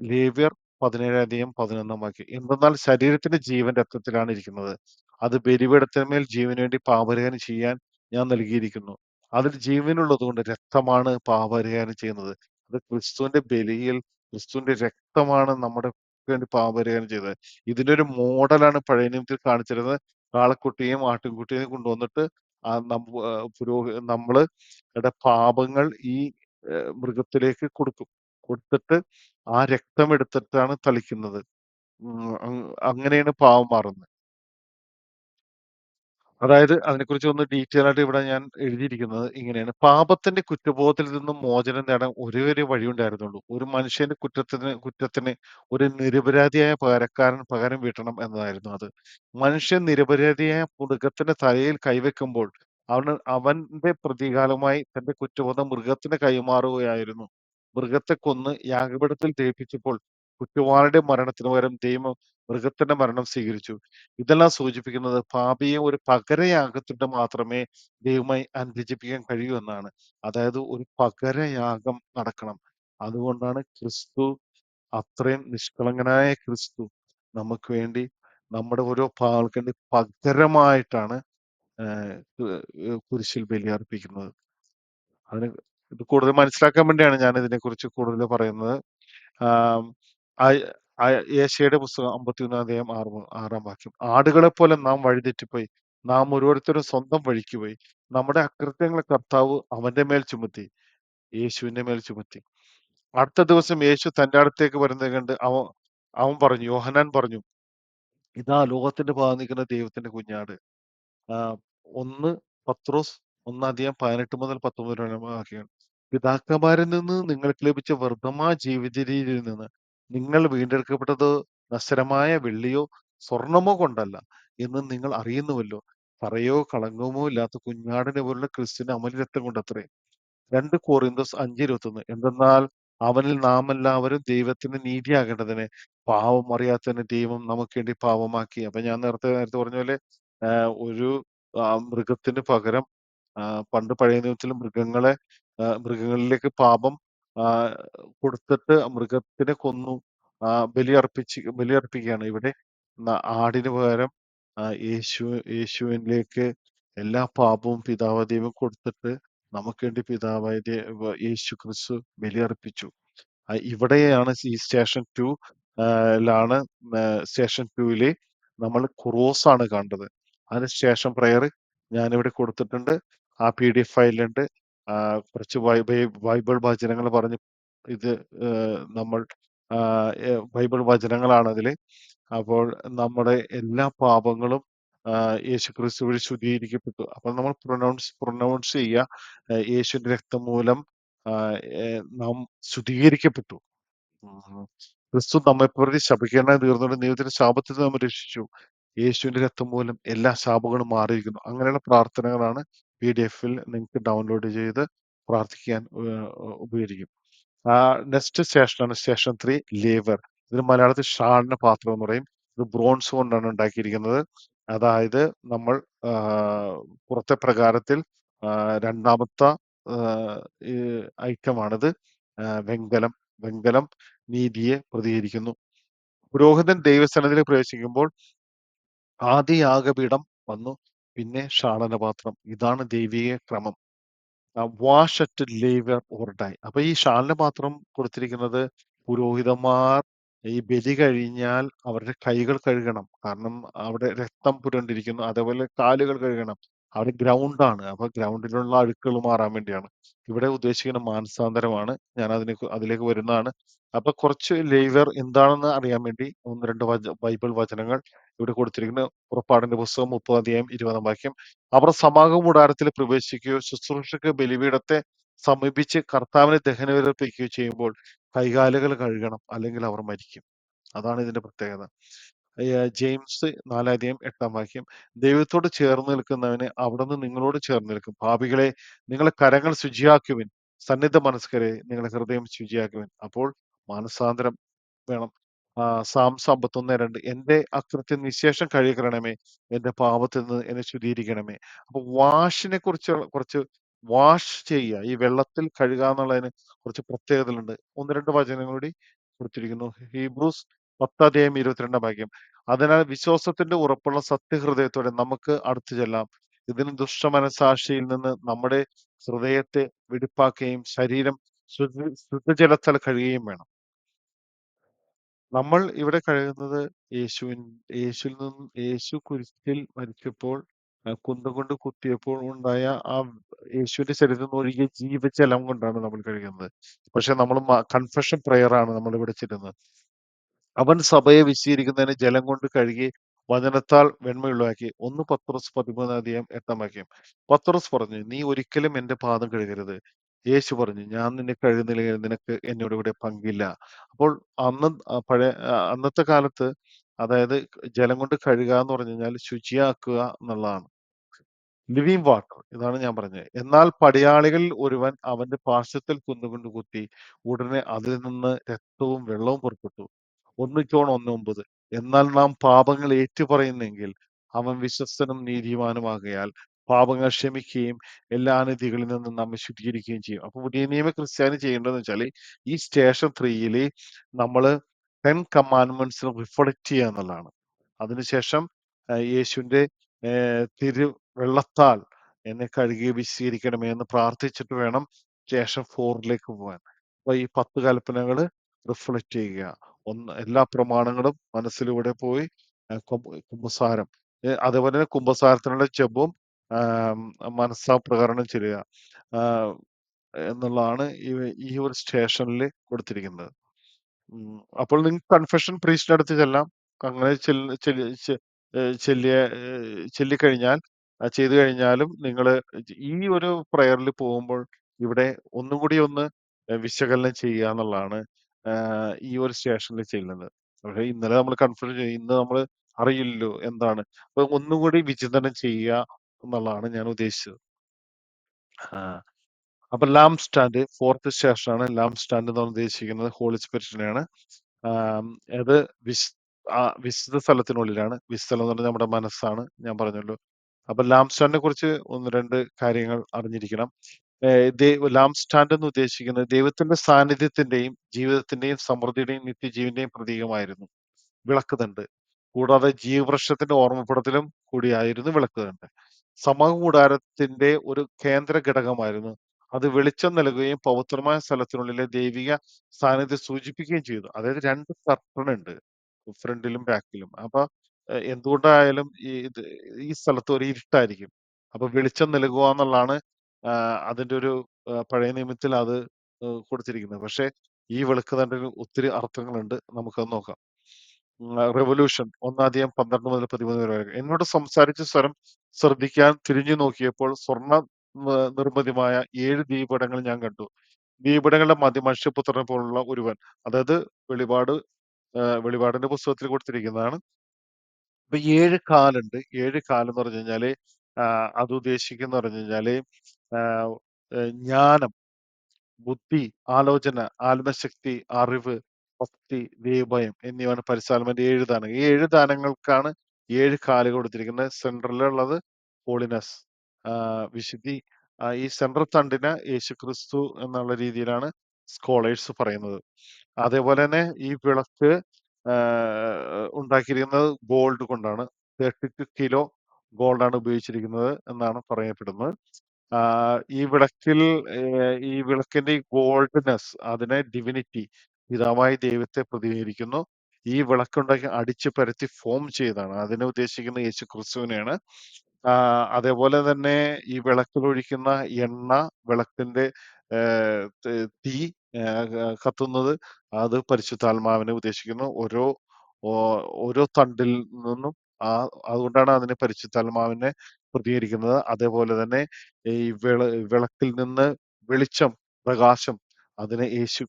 ലേവ്യർ 17 അധ്യായം 11 വാക്യം. എന്തെന്നാൽ ശരീരത്തിന്റെ ജീവൻ രക്തത്തിലാണ് ഇരിക്കുന്നത്. അത് ബലിപീഠത്തിന്മേൽ ജീവന് വേണ്ടി പാപപരിഹാരം ചെയ്യാൻ ഞാൻ നൽകിയിരിക്കുന്നു. അതിൽ ജീവനുള്ളതുകൊണ്ട് രക്തമാണ് പാപപരിഹാരം ചെയ്യുന്നത്. അത് ക്രിസ്തുവിന്റെ ബലിയിൽ ക്രിസ്തുവിന്റെ രക്തമാണ് നമ്മുടെ വേണ്ടി പാപപരിഹാരം ചെയ്തത്. ഇതിന്റെ ഒരു മോഡലാണ് പഴയ നിയമത്തിൽ കാണിച്ചിരുന്നത്. കാളക്കുട്ടിയെയും ആട്ടിൻകുട്ടിയെയും കൊണ്ടുവന്നിട്ട് നമ്മള് ടെ പാപങ്ങൾ ഈ മൃഗത്തിലേക്ക് കൊടുക്കും. കൊടുത്തിട്ട് ആ രക്തം എടുത്തിട്ടാണ് തളിക്കുന്നത്. അങ്ങനെയാണ് പാവം മാറുന്നത്. അതായത് അതിനെക്കുറിച്ച് ഒന്ന് ഡീറ്റെയിൽ ആയിട്ട് ഇവിടെ ഞാൻ എഴുതിയിരിക്കുന്നത് ഇങ്ങനെയാണ്. പാപത്തിന്റെ കുറ്റബോധത്തിൽ നിന്നും മോചനം നേടാൻ ഒരേ ഒരു വഴിയുണ്ടായിരുന്നുള്ളൂ. ഒരു മനുഷ്യന്റെ കുറ്റത്തിന് ഒരു നിരപരാധിയായ പകരക്കാരൻ പകരം വീട്ടണം എന്നതായിരുന്നു അത്. മനുഷ്യൻ നിരപരാധിയായ മൃഗത്തിന്റെ തലയിൽ കൈവെക്കുമ്പോൾ അവന്റെ പ്രതികാരമായി തന്റെ കുറ്റബോധം മൃഗത്തിന് കൈമാറുകയായിരുന്നു. മൃഗത്തെ കൊന്ന് യാഗപീഠത്തിൽ ദഹിപ്പിച്ചപ്പോൾ കുറ്റവാളിയുടെ മരണത്തിന് പകരം ദൈവം മൃഗത്തിന്റെ മരണം സ്വീകരിച്ചു. ഇതെല്ലാം സൂചിപ്പിക്കുന്നത് പാപിയെ ഒരു പകരയാഗത്തിലൂടെ മാത്രമേ ദൈവമായി അനുരഞ്ജിപ്പിക്കാൻ കഴിയൂ എന്നാണ്. അതായത് ഒരു പകരയാഗം നടക്കണം. അതുകൊണ്ടാണ് ക്രിസ്തു, അത്രയും നിഷ്കളങ്കനായ ക്രിസ്തു നമുക്ക് വേണ്ടി നമ്മുടെ ഓരോ പാവങ്ങൾക്ക് വേണ്ടി പകരമായിട്ടാണ് കുരിശിൽ ബലിയർപ്പിക്കുന്നത്. അതിന് ഇത് കൂടുതൽ മനസ്സിലാക്കാൻ വേണ്ടിയാണ് ഞാൻ ഇതിനെക്കുറിച്ച് കൂടുതൽ പറയുന്നത്. ആം, ആയ- യേശയ്യായുടെ പുസ്തകം 51 അധ്യായം 6 വാക്യം. ആടുകളെ പോലെ നാം വഴിതെറ്റിപ്പോയി. നാം ഓരോരുത്തരും സ്വന്തം വഴിക്ക് പോയി. നമ്മുടെ അകൃത്യങ്ങളെ കർത്താവ് അവന്റെ മേൽ ചുമത്തി. യേശുവിന്റെ മേൽ ചുമത്തി. അടുത്ത ദിവസം യേശു തന്റെ അടുത്തേക്ക് വരുന്നത് കണ്ട് അവൻ അവൻ പറഞ്ഞു, യോഹന്നാൻ പറഞ്ഞു, ഇതാ ലോകത്തിന്റെ ഭാഗം നിൽക്കുന്ന ദൈവത്തിന്റെ കുഞ്ഞാട്. ആ, 1 പത്രോസ് 1 അധ്യായം 18 മുതൽ 19 വരെ വാക്യങ്ങൾ. പിതാക്കന്മാരിൽ നിന്ന് നിങ്ങൾക്ക് ലഭിച്ച വർദ്ധമാ ജീവിത രീതിയിൽ നിന്ന് നിങ്ങൾ വീണ്ടെടുക്കപ്പെട്ടത് നശ്വരമായ വെള്ളിയോ സ്വർണമോ കൊണ്ടല്ല എന്ന് നിങ്ങൾ അറിയുന്നുവല്ലോ. പറയോ കളങ്കമോ ഇല്ലാത്ത കുഞ്ഞാടിനെ പോലുള്ള ക്രിസ്തുവിന്റെ അമല രക്തം കൊണ്ടത്രേ. 2 കൊറിന്തോസ് 5:21. എന്തെന്നാൽ അവനിൽ നാം എല്ലാവരും ദൈവത്തിന് നീതിയാകേണ്ടതിന് പാവം അറിയാത്തതിന് ദൈവം നമുക്ക് വേണ്ടി പാവമാക്കി. അപ്പൊ ഞാൻ നേരത്തെ പറഞ്ഞ പോലെ ഒരു മൃഗത്തിന് പകരം പണ്ട് പഴയ നിയമത്തിൽ മൃഗങ്ങളിലേക്ക് പാപം ആ, കൊടുത്തിട്ട് മൃഗത്തിനെ കൊന്നു ബലിയർപ്പിക്കുകയാണ്. ഇവിടെ ആടിന് പകരം യേശുവിലേക്ക് എല്ലാ പാപവും പിതാവായ ദൈവം കൊടുത്തിട്ട് നമുക്ക് വേണ്ടി പിതാവായ യേശു ക്രിസ്തു ബലിയർപ്പിച്ചു. ഇവിടെയാണ് ഈ ലാണ് സ്റ്റേഷൻ 2 നമ്മൾ ക്രോസ് ആണ് കണ്ടത്. അതിന് സ്റ്റേഷൻ പ്രയർ ഞാനിവിടെ കൊടുത്തിട്ടുണ്ട്. ആ PDF ഫയലിലുണ്ട്. കുറച്ച് ബൈബിൾ വചനങ്ങൾ പറഞ്ഞ് ഇത് നമ്മൾ ബൈബിൾ വചനങ്ങളാണ് അതില്. അപ്പോൾ നമ്മുടെ എല്ലാ പാപങ്ങളും യേശു ക്രിസ്തു വഴി ശുദ്ധീകരിക്കപ്പെട്ടു. അപ്പോൾ നമ്മൾ പ്രൊനൗൺസ് ചെയ്യുക, യേശുവിന്റെ രക്തം മൂലം നാം ശുദ്ധീകരിക്കപ്പെട്ടു. ക്രിസ്തു നമ്മെ പ്രതി ശപിക്കേണ്ടതായി തീർന്നുകൊണ്ട് ദൈവത്തിന്റെ ശാപത്തിൽ നമ്മെ രക്ഷിച്ചു. യേശുവിന്റെ രക്തം മൂലം എല്ലാ ശാപങ്ങളും മാറിയിരിക്കുന്നു. അങ്ങനെയുള്ള പ്രാർത്ഥനകളാണ് PDF-ൽ നിങ്ങൾക്ക് ഡൗൺലോഡ് ചെയ്ത് പ്രാർത്ഥിക്കാൻ ഉപകരിക്കും. നെക്സ്റ്റ് സ്റ്റേഷനാണ് സ്റ്റേഷൻ 3, ലേവർ. ഇതിന് മലയാളത്തിൽ ഷാളിന്റെ പാത്രം എന്ന് പറയും. ഇത് ബ്രോൺസ് കൊണ്ടാണ് ഉണ്ടാക്കിയിരിക്കുന്നത്. അതായത് നമ്മൾ പുറത്തെ പ്രകാരത്തിൽ രണ്ടാമത്തെ ഐറ്റമാണിത്. വെങ്കലം. വെങ്കലം നീതിയെ പ്രതികരിക്കുന്നു. പുരോഹിതൻ ദൈവസന്നിധിയിൽ പ്രവേശിക്കുമ്പോൾ ആദ്യ യാഗപീഠം വന്നു, പിന്നെ ഷാളനപാത്രം. ഇതാണ് ദൈവിക ക്രമം. Wash at laver or die. അപ്പൊ ഈ ഷാളനപാത്രം കൊടുത്തിരിക്കുന്നത് പുരോഹിതന്മാർ ഈ ബലി കഴിഞ്ഞാൽ അവരുടെ കൈകൾ കഴുകണം. കാരണം അവിടെ രക്തം പുരണ്ടിരിക്കുന്നു. അതേപോലെ കാലുകൾ കഴുകണം. അവിടെ ഗ്രൗണ്ടാണ്. അപ്പൊ ഗ്രൗണ്ടിലുള്ള അഴുക്കുകൾ മാറാൻ വേണ്ടിയാണ്. ഇവിടെ ഉദ്ദേശിക്കുന്ന മാനസാന്തരമാണ്. ഞാൻ അതിലേക്ക് വരുന്നതാണ്. അപ്പൊ കുറച്ച് ലേവ്യർ എന്താണെന്ന് അറിയാൻ വേണ്ടി 1, 2 ബൈബിൾ വചനങ്ങൾ ഇവിടെ കൊടുത്തിരിക്കുന്നു. പുറപ്പാടിന്റെ പുസ്തകം 30 അധ്യായം 20 വാക്യം. അവർ സമാഗമ കൂടാരത്തിൽ പ്രവേശിക്കുകയോ ശുശ്രൂഷയ്ക്ക് ബലിപീഠത്തെ സമീപിച്ച് കർത്താവിനെ ദഹനബലിയർപ്പിക്കുകയോ ചെയ്യുമ്പോൾ കൈകാലുകൾ കഴുകണം, അല്ലെങ്കിൽ അവർ മരിക്കും. അതാണ് ഇതിന്റെ പ്രത്യേകത. ജെയിംസ് 4 അധ്യായം 8 വാക്യം. ദൈവത്തോട് ചേർന്ന് നിൽക്കുന്നവന് അവിടുന്ന് നിങ്ങളോട് ചേർന്ന് നിൽക്കും. പാപികളെ, നിങ്ങളെ കരങ്ങൾ ശുചിയാക്കുവിൻ, സന്നിധ മനസ്കരെ നിങ്ങളെ ഹൃദയം ശുചിയാക്കുവിൻ. അപ്പോൾ മാനസാന്തരം വേണം. സാംസ് 51:2 എന്റെ അകൃത്യം നിശേഷം കഴുകണമേ, എന്റെ പാപത്തിൽ നിന്ന് എന്നെ ശുദ്ധീകരിക്കണമേ. അപ്പൊ വാഷിനെ കുറിച്ച് കുറച്ച് വാഷ് ചെയ്യുക, ഈ വെള്ളത്തിൽ കഴുകുക എന്നുള്ളതിന് കുറച്ച് പ്രത്യേകതകളുണ്ട്. 1, 2 വചനങ്ങൾ കൂടി കൊടുത്തിരിക്കുന്നു. ഹീബ്രൂസ് 10 അധ്യായം 22 വാക്യം. അതിനാൽ വിശ്വാസത്തിന്റെ ഉറപ്പുള്ള സത്യഹൃദയത്തോടെ നമുക്ക് അടുത്തു ചെല്ലാം. ഇതിന് ദുഷ്ടമനസാക്ഷിയിൽ നിന്ന് നമ്മുടെ ഹൃദയത്തെ വെടിപ്പാക്കുകയും ശരീരം ശുദ്ധജലത്താൽ കഴുകുകയും വേണം. നമ്മൾ ഇവിടെ കഴുകുന്നത് യേശുവിൽ നിന്നും, യേശു കുരിശിൽ മരിച്ചപ്പോൾ കുന്തം കൊണ്ട് കുത്തിയപ്പോൾ ഉണ്ടായ ആ യേശുവിന്റെ ശരീരത്തിൽ നിന്ന് ഒഴുകിയ ജീവജലം കൊണ്ടാണ് നമ്മൾ കഴുകുന്നത്. പക്ഷെ നമ്മൾ കൺഫെഷൻ പ്രെയർ ആണ് നമ്മൾ ഇവിടെ ചെല്ലുന്നത്. അവൻ സഭയെ വിശദീകരിക്കുന്നതിന് ജലം കൊണ്ട് കഴുകി വചനത്താൽ വെണ്മയുള്ളതാക്കി. 1 പത്രോസ് 13 അധ്യായം 8 വാക്യം. പത്രോസ് പറഞ്ഞു, നീ ഒരിക്കലും എന്റെ പാദം കഴുകരുത്. യേശു പറഞ്ഞു, ഞാൻ നിന്നെ കഴുകുന്നില്ലെങ്കിൽ നിനക്ക് എന്നോട് കൂടെ പങ്കില്ല. അപ്പോൾ അന്നത്തെ കാലത്ത്, അതായത് ജലം കൊണ്ട് കഴുകുക എന്ന് പറഞ്ഞു കഴിഞ്ഞാൽ ശുചിയാക്കുക എന്നുള്ളതാണ്. ലിവിങ് വാട്ടർ, ഇതാണ് ഞാൻ പറഞ്ഞത്. എന്നാൽ പടയാളികളിൽ ഒരുവൻ അവന്റെ പാർശ്വത്തിൽ കുന്നുകൊണ്ട് കുത്തി, ഉടനെ അതിൽ നിന്ന് രക്തവും വെള്ളവും പുറപ്പെട്ടു. 1 ജോൺ 1:9. എന്നാൽ നാം പാപങ്ങൾ ഏറ്റുപറയുന്നെങ്കിൽ അവൻ വിശ്വസ്തനും നീതിമാനുമാകയാൽ പാപങ്ങൾ ക്ഷമിക്കുകയും എല്ലാ അനീതികളിൽ നിന്നും നമ്മെ ശുദ്ധീകരിക്കുകയും ചെയ്യും. അപ്പൊ പുതിയ നിയമ ക്രിസ്ത്യാനി ചെയ്യേണ്ടതെന്ന് വെച്ചാൽ ഈ സ്റ്റേഷൻ 3 നമ്മള് 10 കമാൻഡ്മെന്റ്സ് റിഫ്ലക്ട് ചെയ്യുക എന്നുള്ളതാണ്. അതിനുശേഷം യേശുവിന്റെ വെള്ളത്താൽ എന്നെ കഴുകി വിശദീകരിക്കണമേ എന്ന് പ്രാർത്ഥിച്ചിട്ട് വേണം സ്റ്റേഷൻ 4 പോകാൻ. അപ്പൊ ഈ 10 കൽപ്പനകൾ റിഫ്ലക്ട് ചെയ്യുക. എല്ലാ പ്രമാണങ്ങളും മനസ്സിലൂടെ പോയി കുമ്പസാരം, അതുപോലെ തന്നെ കുമ്പസാരത്തിനുള്ള ജപവും മനസ്സാപ്രകാരണം ചെയ്യുക എന്നുള്ളതാണ് ഈ ഒരു സ്റ്റേഷനിൽ കൊടുത്തിരിക്കുന്നത്. അപ്പോൾ നിങ്ങൾക്ക് കൺഫെഷൻ പ്രീസ്റ്റിന്റെ അടുത്ത് ചെല്ലാം. അങ്ങനെ ചെല്ലിയ ചൊല്ലിക്കഴിഞ്ഞാൽ, ചെയ്തു കഴിഞ്ഞാലും നിങ്ങൾ ഈ ഒരു പ്രയറിൽ പോകുമ്പോൾ ഇവിടെ ഒന്നും കൂടി ഒന്ന് വിശകലനം ചെയ്യുക എന്നുള്ളതാണ് ഈ ഒരു സ്റ്റേഷനിൽ ചെയ്യുന്നത്. പക്ഷേ ഇന്നലെ നമ്മൾ കൺഫെഷൻ ചെയ്യും, ഇന്ന് നമ്മൾ അറിയില്ലല്ലോ എന്താണ്. അപ്പൊ ഒന്നും കൂടി വിചിന്തനം ചെയ്യുക എന്നുള്ളതാണ് ഞാൻ ഉദ്ദേശിച്ചത്. ആ, അപ്പൊ ലാം സ്റ്റാൻഡ് 4th സ്റ്റേഷനാണ്. ലാം സ്റ്റാൻഡ് എന്ന് ഉദ്ദേശിക്കുന്നത് ഹോളി സ്പിരിറ്റിനെയാണ്. അത് വിശുദ്ധ സ്ഥലത്തിനുള്ളിലാണ്. വിശുദ്ധ സ്ഥലം എന്ന് പറഞ്ഞാൽ നമ്മുടെ മനസ്സാണ്, ഞാൻ പറഞ്ഞല്ലോ. അപ്പൊ ലാം സ്റ്റാൻഡിനെ കുറിച്ച് 1, 2 കാര്യങ്ങൾ അറിഞ്ഞിരിക്കണം. ലാം സ്റ്റാൻഡ് എന്ന് ഉദ്ദേശിക്കുന്നത് ദൈവത്തിന്റെ സാന്നിധ്യത്തിന്റെയും ജീവിതത്തിന്റെയും സമൃദ്ധിയുടെയും നിത്യജീവന്റെയും പ്രതീകമായിരുന്നു വിളക്കുതണ്ട്. കൂടാതെ ജീവവൃക്ഷത്തിന്റെ ഓർമ്മപ്പെടുത്തലും കൂടിയായിരുന്നു വിളക്കുതണ്ട്. സമകൂടാരത്തിന്റെ ഒരു കേന്ദ്ര ഘടകമായിരുന്നു. അത് വെളിച്ചം നൽകുകയും പവിത്രമായ സ്ഥലത്തിനുള്ളിലെ ദൈവിക സാന്നിധ്യം സൂചിപ്പിക്കുകയും ചെയ്തു. അതായത് 2 കർട്ടൺ ഉണ്ട്, ഫ്രണ്ടിലും ബാക്കിലും. അപ്പൊ എന്തുകൊണ്ടായാലും ഈ സ്ഥലത്ത് ഒരു ഇരുട്ടായിരിക്കും. അപ്പൊ വെളിച്ചം നൽകുക എന്നുള്ളതാണ് അതിന്റെ ഒരു പഴയ നിയമത്തിൽ അത് കൊടുത്തിരിക്കുന്നത്. പക്ഷെ ഈ വെളുക്കുതണ്ടിന് ഒത്തിരി അർത്ഥങ്ങളുണ്ട്. നമുക്കത് നോക്കാം. റെവല്യൂഷൻ 1 അധ്യായം 12 മുതൽ 13 വരെ. എന്നോട് സംസാരിച്ച സ്വരം ശ്രദ്ധിക്കാൻ തിരിഞ്ഞു നോക്കിയപ്പോൾ സ്വർണ്ണ നിർമ്മിതമായ 7 ദീപടങ്ങൾ ഞാൻ കണ്ടു. ദീപടങ്ങളുടെ മധ്യ മനുഷ്യപുത്രനെ പോലുള്ള ഒരുവൻ. അതായത് വെളിപാടിന്റെ പുസ്തകത്തിൽ കൊടുത്തിരിക്കുന്നതാണ്. ഇപ്പൊ 7 കാലുണ്ട്. 7 കാലെന്ന് പറഞ്ഞു കഴിഞ്ഞാല് അത് ഉദ്ദേശിക്കുന്ന പറഞ്ഞു കഴിഞ്ഞാല് ജ്ഞാനം, ബുദ്ധി, ആലോചന, ആത്മശക്തി, അറിവ്, ഭക്തി, ദൈവഭയം എന്നിവയാണ് പരിശാലമന്റെ 7 ദാനങ്ങൾ. ഈ 7 ദാനങ്ങൾക്കാണ് 7 കാലുകൾ കൊടുത്തിരിക്കുന്നത്. സെൻട്രലിലുള്ളത് ഹോളിനെസ്, വിശുദ്ധി. ഈ സെൻട്രൽ തണ്ടിനെ യേശുക്രിസ്തു എന്നുള്ള രീതിയിലാണ് സ്കോളേഴ്സ് പറയുന്നത്. അതേപോലെ തന്നെ ഈ വിളക്ക് ഉണ്ടാക്കിയിരിക്കുന്നത് ഗോൾഡ് കൊണ്ടാണ്. 32 കിലോ ഗോൾഡാണ് ഉപയോഗിച്ചിരിക്കുന്നത് എന്നാണ് പറയപ്പെടുന്നത്. ഈ വിളക്കിന്റെ ഈ ഗോൾഡ്നെസ് അതിനെ ഡിവിനിറ്റി, പിതാവായ ദൈവത്തെ പ്രതിനിധീകരിക്കുന്നു. ഈ വിളക്കുണ്ടാക്കി അടിച്ചു പരത്തി ഫോം ചെയ്താണ്. അതിനെ ഉദ്ദേശിക്കുന്നത് യേശു ക്രിസ്തുവിനെയാണ്. അതേപോലെ തന്നെ ഈ വിളക്കിലൊഴിക്കുന്ന എണ്ണ, വിളക്കിന്റെ ത് തീ കത്തുന്നത് അത് പരിശുദ്ധാത്മാവിനെ ഉദ്ദേശിക്കുന്നു. ഓ ഓരോ തണ്ടിൽ നിന്നും ആ അതുകൊണ്ടാണ് അതിനെ പരിശുദ്ധാത്മാവിനെ പ്രതിനിധീകരിക്കുന്നത്. അതേപോലെ തന്നെ ഈ വിളക്കിൽ നിന്ന് വെളിച്ചം, പ്രകാശം അതിന്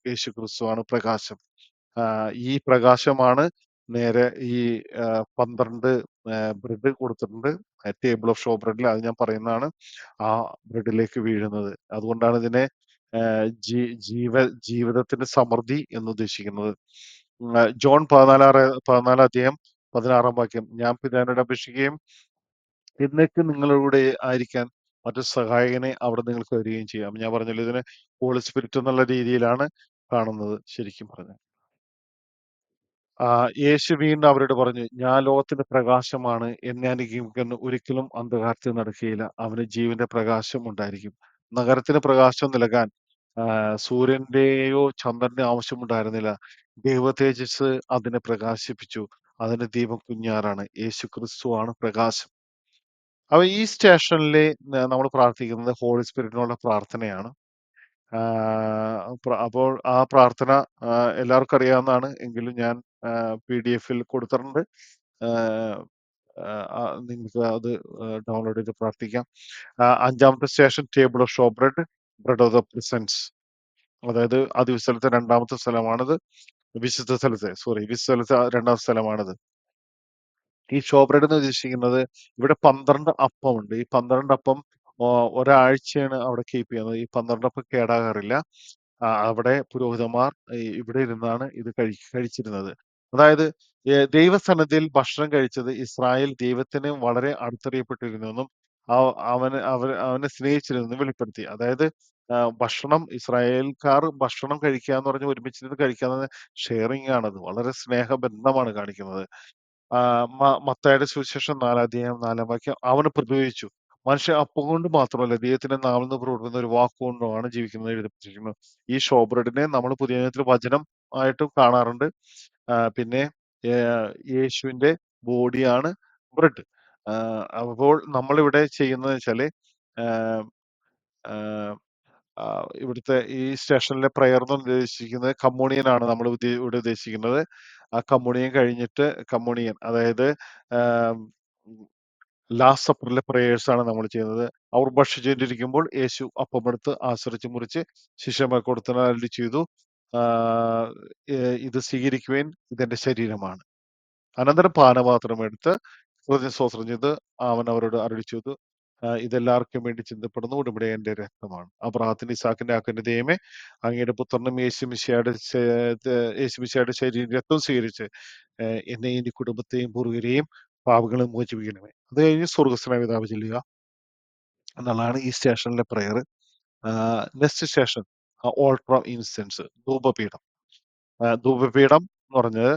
യേശുക്രിസ്തുവാണ് പ്രകാശം. ഈ പ്രകാശമാണ് നേരെ ഈ 12 ബ്രെഡ് കൊടുത്തിട്ടുണ്ട്. ടേബിൾ ഓഫ് ഷോ ബ്രെഡിൽ അത് ഞാൻ പറയുന്നതാണ്. ആ ബ്രെഡിലേക്ക് വീഴുന്നത്. അതുകൊണ്ടാണ് ഇതിനെ ആഹ് ജീ ജീവ ജീവിതത്തിന്റെ സമൃദ്ധി എന്ന് ഉദ്ദേശിക്കുന്നത്. ജോൺ 14 അധ്യായം 16 വാക്യം. ഞാൻ പിതാവിനോട് അപേക്ഷിക്കുകയും എന്നേക്കും നിങ്ങളുടെ കൂടെ ആയിരിക്കാൻ മറ്റൊരു സഹായകനെ അവിടെ നിങ്ങൾക്ക് തരികയും ചെയ്യാം. ഞാൻ പറഞ്ഞല്ലോ ഇതിനെ ഹോളി സ്പിരിറ്റ് എന്നുള്ള രീതിയിലാണ് കാണുന്നത് ശരിക്കും പറഞ്ഞാൽ. യേശു വീണ്ടും അവരോട് പറഞ്ഞു, "ഞാൻ ലോകത്തിന്റെ പ്രകാശമാണ്. എന്നെ അനുഗമിക്കുന്ന ഒരിക്കലും അന്ധകാരത്തിൽ നടക്കുകയില്ല. അവന് ജീവന്റെ പ്രകാശം ഉണ്ടായിരിക്കും." നഗരത്തിന് പ്രകാശം നൽകാൻ സൂര്യന്റെയോ ചന്ദ്രന്റെയോ ആവശ്യമുണ്ടായിരുന്നില്ല. ദൈവ തേജസ്സ് അതിനെ പ്രകാശിപ്പിച്ചു. അതിന്റെ ദീപം കുഞ്ഞാറാണ്. യേശുക്രിസ്തുവാണ് പ്രകാശം. അപ്പൊ ഈ സ്റ്റേഷനില് നമ്മൾ പ്രാർത്ഥിക്കുന്നത് ഹോളി സ്പിരിറ്റിനുള്ള പ്രാർത്ഥനയാണ്. അപ്പോൾ ആ പ്രാർത്ഥന എല്ലാവർക്കും അറിയാവുന്നതാണ്. എങ്കിലും ഞാൻ പിഡിഎഫിൽ കൊടുത്തിട്ടുണ്ട്. ആഹ് നിങ്ങൾക്ക് അത് ഡൗൺലോഡ് ചെയ്ത് പ്രാർത്ഥിക്കാം. അഞ്ചാമത്തെ station table of show bread, bread of the presence. അതായത് അതിവിശുദ്ധ രണ്ടാമത്തെ സ്ഥലമാണിത്. വിശുദ്ധ സ്ഥലത്തെ രണ്ടാം സ്ഥലമാണിത്. ഈ ഷോ ബ്രെഡ് എന്ന് ഉദ്ദേശിക്കുന്നത് ഇവിടെ 12 അപ്പമുണ്ട്. ഈ 12 അപ്പം ഒരാഴ്ചയാണ് അവിടെ കീപ്പ് ചെയ്യുന്നത്. ഈ 12 അപ്പം കേടാകാറില്ല. അവിടെ പുരോഹിതന്മാർ ഇവിടെ ഇരുന്നാണ് ഇത് കഴിച്ചിരുന്നത്. അതായത് ദൈവസന്നിധിയിൽ ഭക്ഷണം കഴിച്ചത് ഇസ്രായേൽ ദൈവത്തിന് വളരെ അടുത്തറിയപ്പെട്ടിരുന്നുവെന്നും അവനെ സ്നേഹിച്ചിരുന്നെന്നും വെളിപ്പെടുത്തി. അതായത് ഭക്ഷണം ഇസ്രായേൽക്കാർ ഭക്ഷണം കഴിക്കുക എന്ന് പറഞ്ഞാൽ ഒരുമിച്ചിരുന്ന് കഴിക്കുക എന്നത് ഷെയറിംഗ് ആണത്. വളരെ സ്നേഹബന്ധമാണ് കാണിക്കുന്നത്. മത്തായിയുടെ സുവിശേഷം 4 അധ്യായം 4 വാക്യം. അവന് പ്രതിവചിച്ചു, മനുഷ്യൻ അപ്പം കൊണ്ട് മാത്രമല്ല ദൈവത്തിന്റെ നാവിൽ നിന്ന് പുറപ്പെടുന്ന ഒരു വാക്കുകൊണ്ടുമാണ് ജീവിക്കുന്നത് എഴുതപ്പെട്ടിരിക്കുന്നു. ഈ ഷോ ബ്രെഡിനെ നമ്മൾ പുതിയ നിയമത്തിൽ വചനം ആയിട്ടും കാണാറുണ്ട്. പിന്നെ യേശുവിന്റെ ബോഡിയാണ് ബ്രെഡ്. അപ്പോൾ നമ്മളിവിടെ ചെയ്യുന്നത് വെച്ചാല് ആഹ് ആഹ് ഇവിടുത്തെ ഈ സ്റ്റേഷനിലെ പ്രയർ എന്ന് ഉദ്ദേശിക്കുന്നത് കമ്മ്യൂണിയൻ ആണ് നമ്മൾ ഇവിടെ ഉദ്ദേശിക്കുന്നത്. ആ കമ്മ്യൂണിയൻ കഴിഞ്ഞിട്ട് അതായത് ലാസ്റ്റ് സപ്പറിലെ പ്രേയേഴ്സ് ആണ് നമ്മൾ ചെയ്യുന്നത്. അവർ ഭക്ഷിച്ചുകൊണ്ടിരിക്കുമ്പോൾ യേശു അപ്പമെടുത്ത് ആശ്രയിച്ച് മുറിച്ച് ശിഷ്യന്മാർക്ക് കൊടുത്ത് അരുളി ചെയ്തു, ആഹ് ഇത് സ്വീകരിക്കുവിൻ, ഇതെന്റെ ശരീരമാണ്. അനന്തരം പാനപാത്രം എടുത്ത് സ്തോത്രം ചെയ്ത് അവൻ അവരോട് അരുളി ചെയ്തു, ഇതെല്ലാവർക്കും വേണ്ടി ചിന്തപ്പെടുന്ന ഉടമ്പടി എന്റെ രക്തമാണ്. അബ്രാഹത്തിന്റെ ഇസാക്കിന്റെ ആക്കിന്റെ ദൈവമേ, അങ്ങയുടെ പുത്രനും യേശുമിശിഹായുടെ ശരീരം രക്തം സ്വീകരിച്ച് എന്നെയും എന്റെ കുടുംബത്തെയും പൂർവ്വരെയും പാപങ്ങളും മോചിപ്പിക്കണമേ. അത് കഴിഞ്ഞ് സ്വർഗസ്വനായ പിതാവ് ചെല്ലുക എന്നുള്ളതാണ് ഈ സ്റ്റേഷനിലെ prayer. Next station altar of incense, ധൂപപീഠം. ധൂപപീഠം എന്ന് പറഞ്ഞത്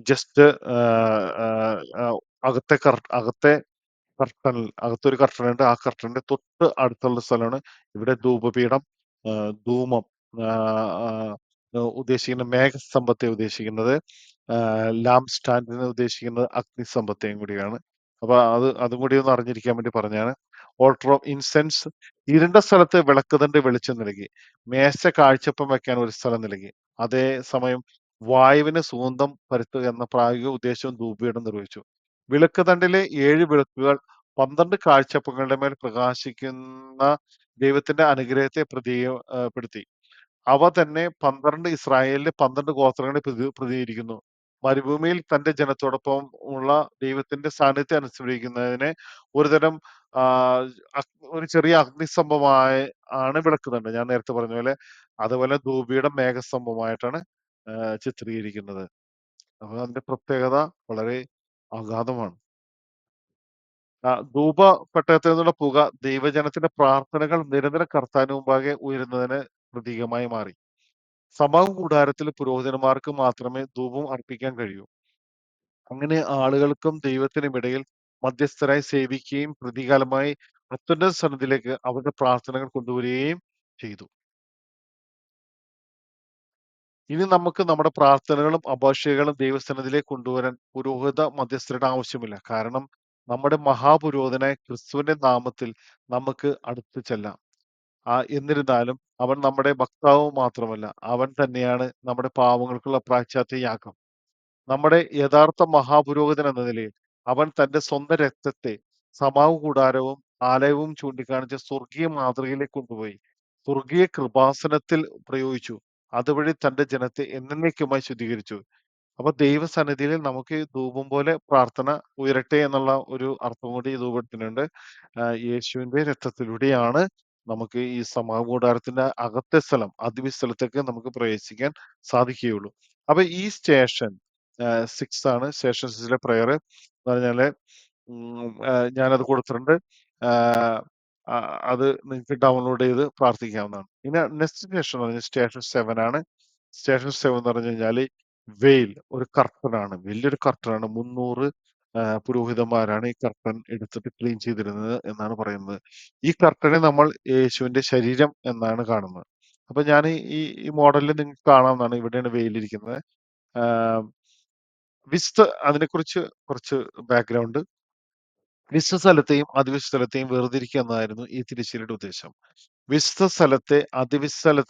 ജസ്റ്റ് അകത്തെ കർട്ടനിൽ അകത്തൊരു കർട്ടൻ ഉണ്ട്. ആ കർട്ടന്റെ തൊട്ട് അടുത്തുള്ള സ്ഥലമാണ് ഇവിടെ ധൂപപീഠം. ധൂമം ഉദ്ദേശിക്കുന്ന മേഘസ്തംഭത്തെ ഉദ്ദേശിക്കുന്നത്. ലാംപ് സ്റ്റാൻഡിനെ ഉദ്ദേശിക്കുന്നത് അഗ്നിസ്തംഭത്തെയും കൂടിയാണ്. അപ്പൊ അതും കൂടി ഒന്ന് അറിഞ്ഞിരിക്കാൻ വേണ്ടി പറഞ്ഞാണ്. ഓൾട്ടർ ഓഫ് ഇൻസെൻസ്, ഇരുണ്ട സ്ഥലത്ത് വിളക്കുതണ്ട് വെളിച്ചം നൽകി. മേശ കാഴ്ചപ്പം വെക്കാൻ ഒരു സ്ഥലം നൽകി. അതേ സമയം വായുവിന് സുഗന്ധം പരത്തുക എന്ന പ്രായോഗിക ഉദ്ദേശവും ധൂപപീഠം നിർവഹിച്ചു. വിളക്കുതണ്ടിലെ 7 വിളക്കുകൾ 12 കാഴ്ചപ്പങ്ങളുടെ മേൽ പ്രകാശിക്കുന്ന ദൈവത്തിന്റെ അനുഗ്രഹത്തെ പെടുത്തി. അവ തന്നെ 12 ഇസ്രായേലിലെ 12 ഗോത്രങ്ങളെ പ്രതിനിധീകരിക്കുന്നു. മരുഭൂമിയിൽ തന്റെ ജനത്തോടൊപ്പം ഉള്ള ദൈവത്തിന്റെ സാന്നിധ്യം അനുസ്മരിക്കുന്നതിന് ഒരുതരം ആ, ഒരു ചെറിയ അഗ്നിസ്തംഭമായി ആണ് വിളക്കുന്നുണ്ട്. ഞാൻ നേരത്തെ പറഞ്ഞ പോലെ അതുപോലെ ധൂപിയുടെ മേഘസ്തംഭമായിട്ടാണ് ചിത്രീകരിക്കുന്നത്. അപ്പൊ അതിന്റെ പ്രത്യേകത വളരെ അഗാധമാണ്. ധൂപ പെട്ടകത്തിൽ നിന്നുള്ള പുക ദൈവജനത്തിന്റെ പ്രാർത്ഥനകൾ നിരന്തരം കർത്താവിന് മുമ്പാകെ ഉയരുന്നതിന് പ്രതീകമായി മാറി. സമാഗമ കൂടാരത്തിൽ പുരോഹിതന്മാർക്ക് മാത്രമേ ധൂപം അർപ്പിക്കാൻ കഴിയൂ. അങ്ങനെ ആളുകൾക്കും ദൈവത്തിനും ഇടയിൽ മധ്യസ്ഥരായി സേവിക്കുകയും പ്രതികാലമായി അത്യുന്നത സന്നിധിയിലേക്ക് അവരുടെ പ്രാർത്ഥനകൾ കൊണ്ടുവരികയും ചെയ്തു. ഇനി നമുക്ക് നമ്മുടെ പ്രാർത്ഥനകളും അപേക്ഷകളും ദൈവസന്നിധിയിലേക്ക് കൊണ്ടുവരാൻ പുരോഹിത മധ്യസ്ഥരുടെ ആവശ്യമില്ല. കാരണം നമ്മുടെ മഹാപുരോഹിതനായ ക്രിസ്തുവിന്റെ നാമത്തിൽ നമുക്ക് അടുത്ത് ചെല്ലാം. എന്നിരുന്നാലും അവൻ നമ്മുടെ ഭക്താവ് മാത്രമല്ല, അവൻ തന്നെയാണ് നമ്മുടെ പാവങ്ങൾക്കുള്ള പ്രായശ്ചിത്തയാഗം. നമ്മുടെ യഥാർത്ഥ മഹാപുരോഹിതൻ എന്ന നിലയിൽ അവൻ തന്റെ സ്വന്തം രക്തത്തെ സമാഗമന കൂടാരവും ആലയവും ചൂണ്ടിക്കാണിച്ച സ്വർഗീയ മാതൃകയിലേക്ക് കൊണ്ടുപോയി സ്വർഗീയ കൃപാസനത്തിൽ പ്രയോഗിച്ചു. അതുവഴി തന്റെ ജനത്തെ എന്നേക്കുമായി ശുദ്ധീകരിച്ചു. അപ്പൊ ദൈവസന്നിധിയിൽ നമുക്ക് ധൂപം പോലെ പ്രാർത്ഥന ഉയരട്ടെ എന്നുള്ള ഒരു അർത്ഥം കൂടി ഈ ധൂപത്തിനുണ്ട്. യേശുവിന്റെ രക്തത്തിലൂടെയാണ് നമുക്ക് ഈ സമാഗമന കൂടാരത്തിന്റെ അകത്തെ സ്ഥലം അതിവിസ്ഥലത്തേക്ക് നമുക്ക് പ്രവേശിക്കാൻ സാധിക്കുകയുള്ളൂ. അപ്പൊ ഈ സ്റ്റേഷൻ 6 ആണ്. സ്റ്റേഷൻ 6ലെ പ്രയർ എന്ന് പറഞ്ഞാല് ഞാനത് കൊടുത്തിട്ടുണ്ട്. ആഹ് അത് നിങ്ങൾക്ക് ഡൗൺലോഡ് ചെയ്ത് പ്രാർത്ഥിക്കാവുന്നതാണ്. ഇനി നെക്സ്റ്റ് സ്റ്റേഷൻ എന്ന് പറഞ്ഞാൽ സ്റ്റേഷൻ 7 ആണ്. സ്റ്റേഷൻ 7 എന്ന് പറഞ്ഞു കഴിഞ്ഞാല് വെയിൽ ഒരു കർട്ടനാണ്. വലിയൊരു കർട്ടനാണ്. 300 പുരോഹിതന്മാരാണ് ഈ കർട്ടൻ എടുത്തിട്ട് ക്ലീൻ ചെയ്തിരുന്നത് എന്നാണ് പറയുന്നത്. ഈ കർട്ടനെ നമ്മൾ യേശുവിന്റെ ശരീരം എന്നാണ് കാണുന്നത്. അപ്പൊ ഞാൻ ഈ മോഡലിൽ നിങ്ങൾക്ക് കാണാവുന്നതാണ്. ഇവിടെയാണ് വെയിലിരിക്കുന്നത്. ആഹ് അതിനെക്കുറിച്ച് കുറച്ച് ബാക്ക്ഗ്രൗണ്ട്. വിശുദ്ധ സ്ഥലത്തെയും അതിവിശുദ്ധ സ്ഥലത്തെയും വേർതിരിക്കുക എന്നതായിരുന്നു ഈ തിരശ്ശീലയുടെ ഉദ്ദേശം. വിശുദ്ധ സ്ഥലത്തെ അതിവിശുദ്ധ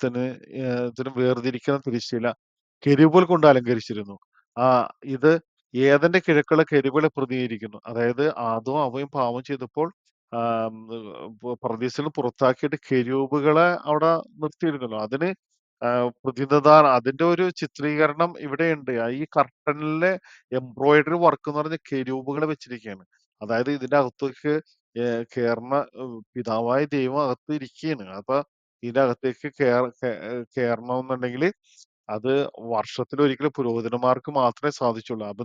ത്തിനും വേർതിരിക്കുന്ന തിരശ്ശീല കെരൂബുകൾ കൊണ്ട് അലങ്കരിച്ചിരുന്നു. ആ ഇത് ഏദന്റെ കിഴക്കുള്ള കെരൂബുകളെ പ്രതിനിധീകരിക്കുന്നു. അതായത് ആദവും ഹവ്വയും പാപം ചെയ്തപ്പോൾ പറുദീസയിൽ നിന്ന് പുറത്താക്കിയിട്ട് കെരൂബുകളെ അവിടെ നിർത്തിയിരുന്നല്ലോ. അതിന് പ്രതിനിധാനം അതിന്റെ ഒരു ചിത്രീകരണം ഇവിടെയുണ്ട്. ഈ കർട്ടനിലെ എംബ്രോയിഡറി വർക്ക് എന്ന് പറഞ്ഞ കെരൂബുകളെ വെച്ചിരിക്കുകയാണ്. അതായത് ഇതിന്റെ അകത്തേക്ക് കേറുന്ന പിതാവായ ദൈവം അകത്ത് ഇരിക്കുകയാണ്. അപ്പൊ ഇതിന്റെ അകത്തേക്ക് കേറണമെന്നുണ്ടെങ്കിൽ അത് വർഷത്തിലൊരിക്കൽ പുരോഹിതന്മാർക്ക് മാത്രമേ സാധിച്ചുള്ളൂ. അപ്പൊ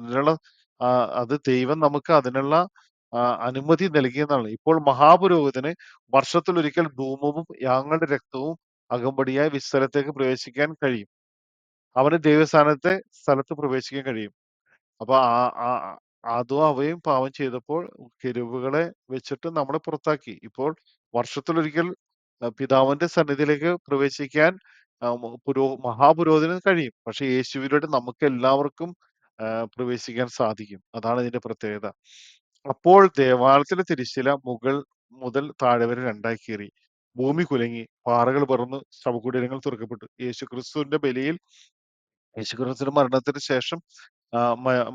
അത് ദൈവം നമുക്ക് അതിനുള്ള അനുമതി നൽകിയെന്നാണ്. ഇപ്പോൾ മഹാപുരോഹിതന് വർഷത്തിലൊരിക്കൽ ധൂമവും യാഗങ്ങളുടെ രക്തവും അകമ്പടിയായി വിസ്തലത്തേക്ക് പ്രവേശിക്കാൻ കഴിയും. അവന് സ്ഥലത്ത് പ്രവേശിക്കാൻ കഴിയും. അപ്പൊ ആദവും ഹവ്വയും പാപം ചെയ്തപ്പോൾ കെരൂബുകളെ വെച്ചിട്ട് നമ്മളെ പുറത്താക്കി. ഇപ്പോൾ വർഷത്തിലൊരിക്കൽ പിതാവിന്റെ സന്നിധിയിലേക്ക് പ്രവേശിക്കാൻ മഹാപുരോഹിതന് കഴിയും. പക്ഷെ യേശുവിലൂടെ നമുക്ക് എല്ലാവർക്കും പ്രവേശിക്കാൻ സാധിക്കും. അതാണ് ഇതിന്റെ പ്രത്യേകത. അപ്പോൾ ദേവാലയത്തിലെ തിരശ്ശീല മുതൽ താഴെ വരെ രണ്ടായി കീറി. ഭൂമി കുലുങ്ങി, പാറകൾ പിറന്നു, ശവകുടീരങ്ങൾ തുറക്കപ്പെട്ടു. യേശുക്രിസ്തുവിന്റെ മരണത്തിന് ശേഷം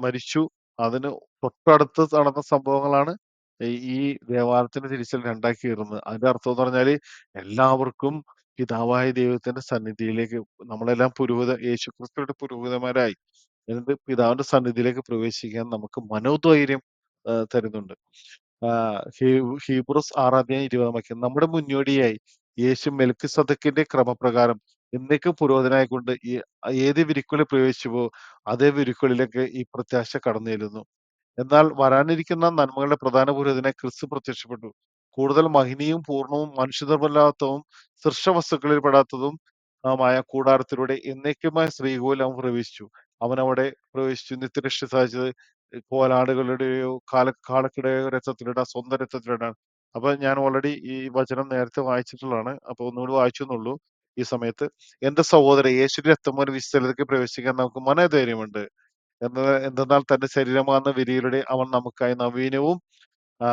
മരിച്ചു. അതിന് തൊട്ടടുത്ത് നടന്ന സംഭവങ്ങളാണ് ഈ ദേവാലയത്തിന്റെ തിരിച്ചൽ രണ്ടാക്കി കീറുന്നത്. അതിന്റെ അർത്ഥം എന്ന് പറഞ്ഞാല് എല്ലാവർക്കും പിതാവായ ദൈവത്തിന്റെ സന്നിധിയിലേക്ക് നമ്മളെല്ലാം യേശുക്രിസ്തുവിന്റെ പുരോഹിതന്മാരായി. എന്നിട്ട് പിതാവിന്റെ സന്നിധിയിലേക്ക് പ്രവേശിക്കാൻ നമുക്ക് മനോധൈര്യം തരുന്നുണ്ട്. ഹീബ്രൂസ് 6:20 നമ്മുടെ മുന്നോടിയായി യേശു മെൽക്കിസെദെക്കിന്റെ ക്രമപ്രകാരം എന്നേക്കും പുരോഹിതനായിക്കൊണ്ട് ഏത് വിരിക്കുകളിൽ പ്രവേശിച്ചുവോ അതേ വിരിക്കുകളിലേക്ക് ഈ പ്രത്യാശ കടന്നു ചെല്ലുന്നു. എന്നാൽ വരാനിരിക്കുന്ന നന്മകളുടെ പ്രധാന പുരോഹിതനായി ക്രിസ്തു പ്രത്യക്ഷപ്പെട്ടു. കൂടുതൽ മഹിനിയും പൂർണ്ണവും മനുഷ്യനിർമ്മലാത്തവും സൃഷ്ടവസ്തുക്കളിൽ പെടാത്തതും മായ കൂടാരത്തിലൂടെ എന്നേക്കുമായ ശ്രീകോവിൽ അവൻ പ്രവേശിച്ചു. അവൻ അവിടെ പ്രവേശിച്ചു നിത്യരക്ഷ സാധിച്ചത് കോലാടുകളുടെയോ കാളക്കിടയോ രക്തത്തിലിട സ്വന്തം രക്തത്തിലിടാൻ. അപ്പൊ ഞാൻ ഓൾറെഡി ഈ വചനം നേരത്തെ വായിച്ചിട്ടുള്ളതാണ്. അപ്പൊ ഒന്നുകൂടി വായിച്ചു എന്നുള്ളൂ ഈ സമയത്ത്. എന്റെ സഹോദരൻ യേശുവിന്റെ രക്തം മൂലം വിശുദ്ധയിലേക്ക് പ്രവേശിക്കാൻ നമുക്ക് മനോധൈര്യമുണ്ട്. എന്തെന്നാൽ തന്റെ ശരീരമാകുന്ന വിരിയിലൂടെ അവൻ നമുക്കായി നവീനവും ആ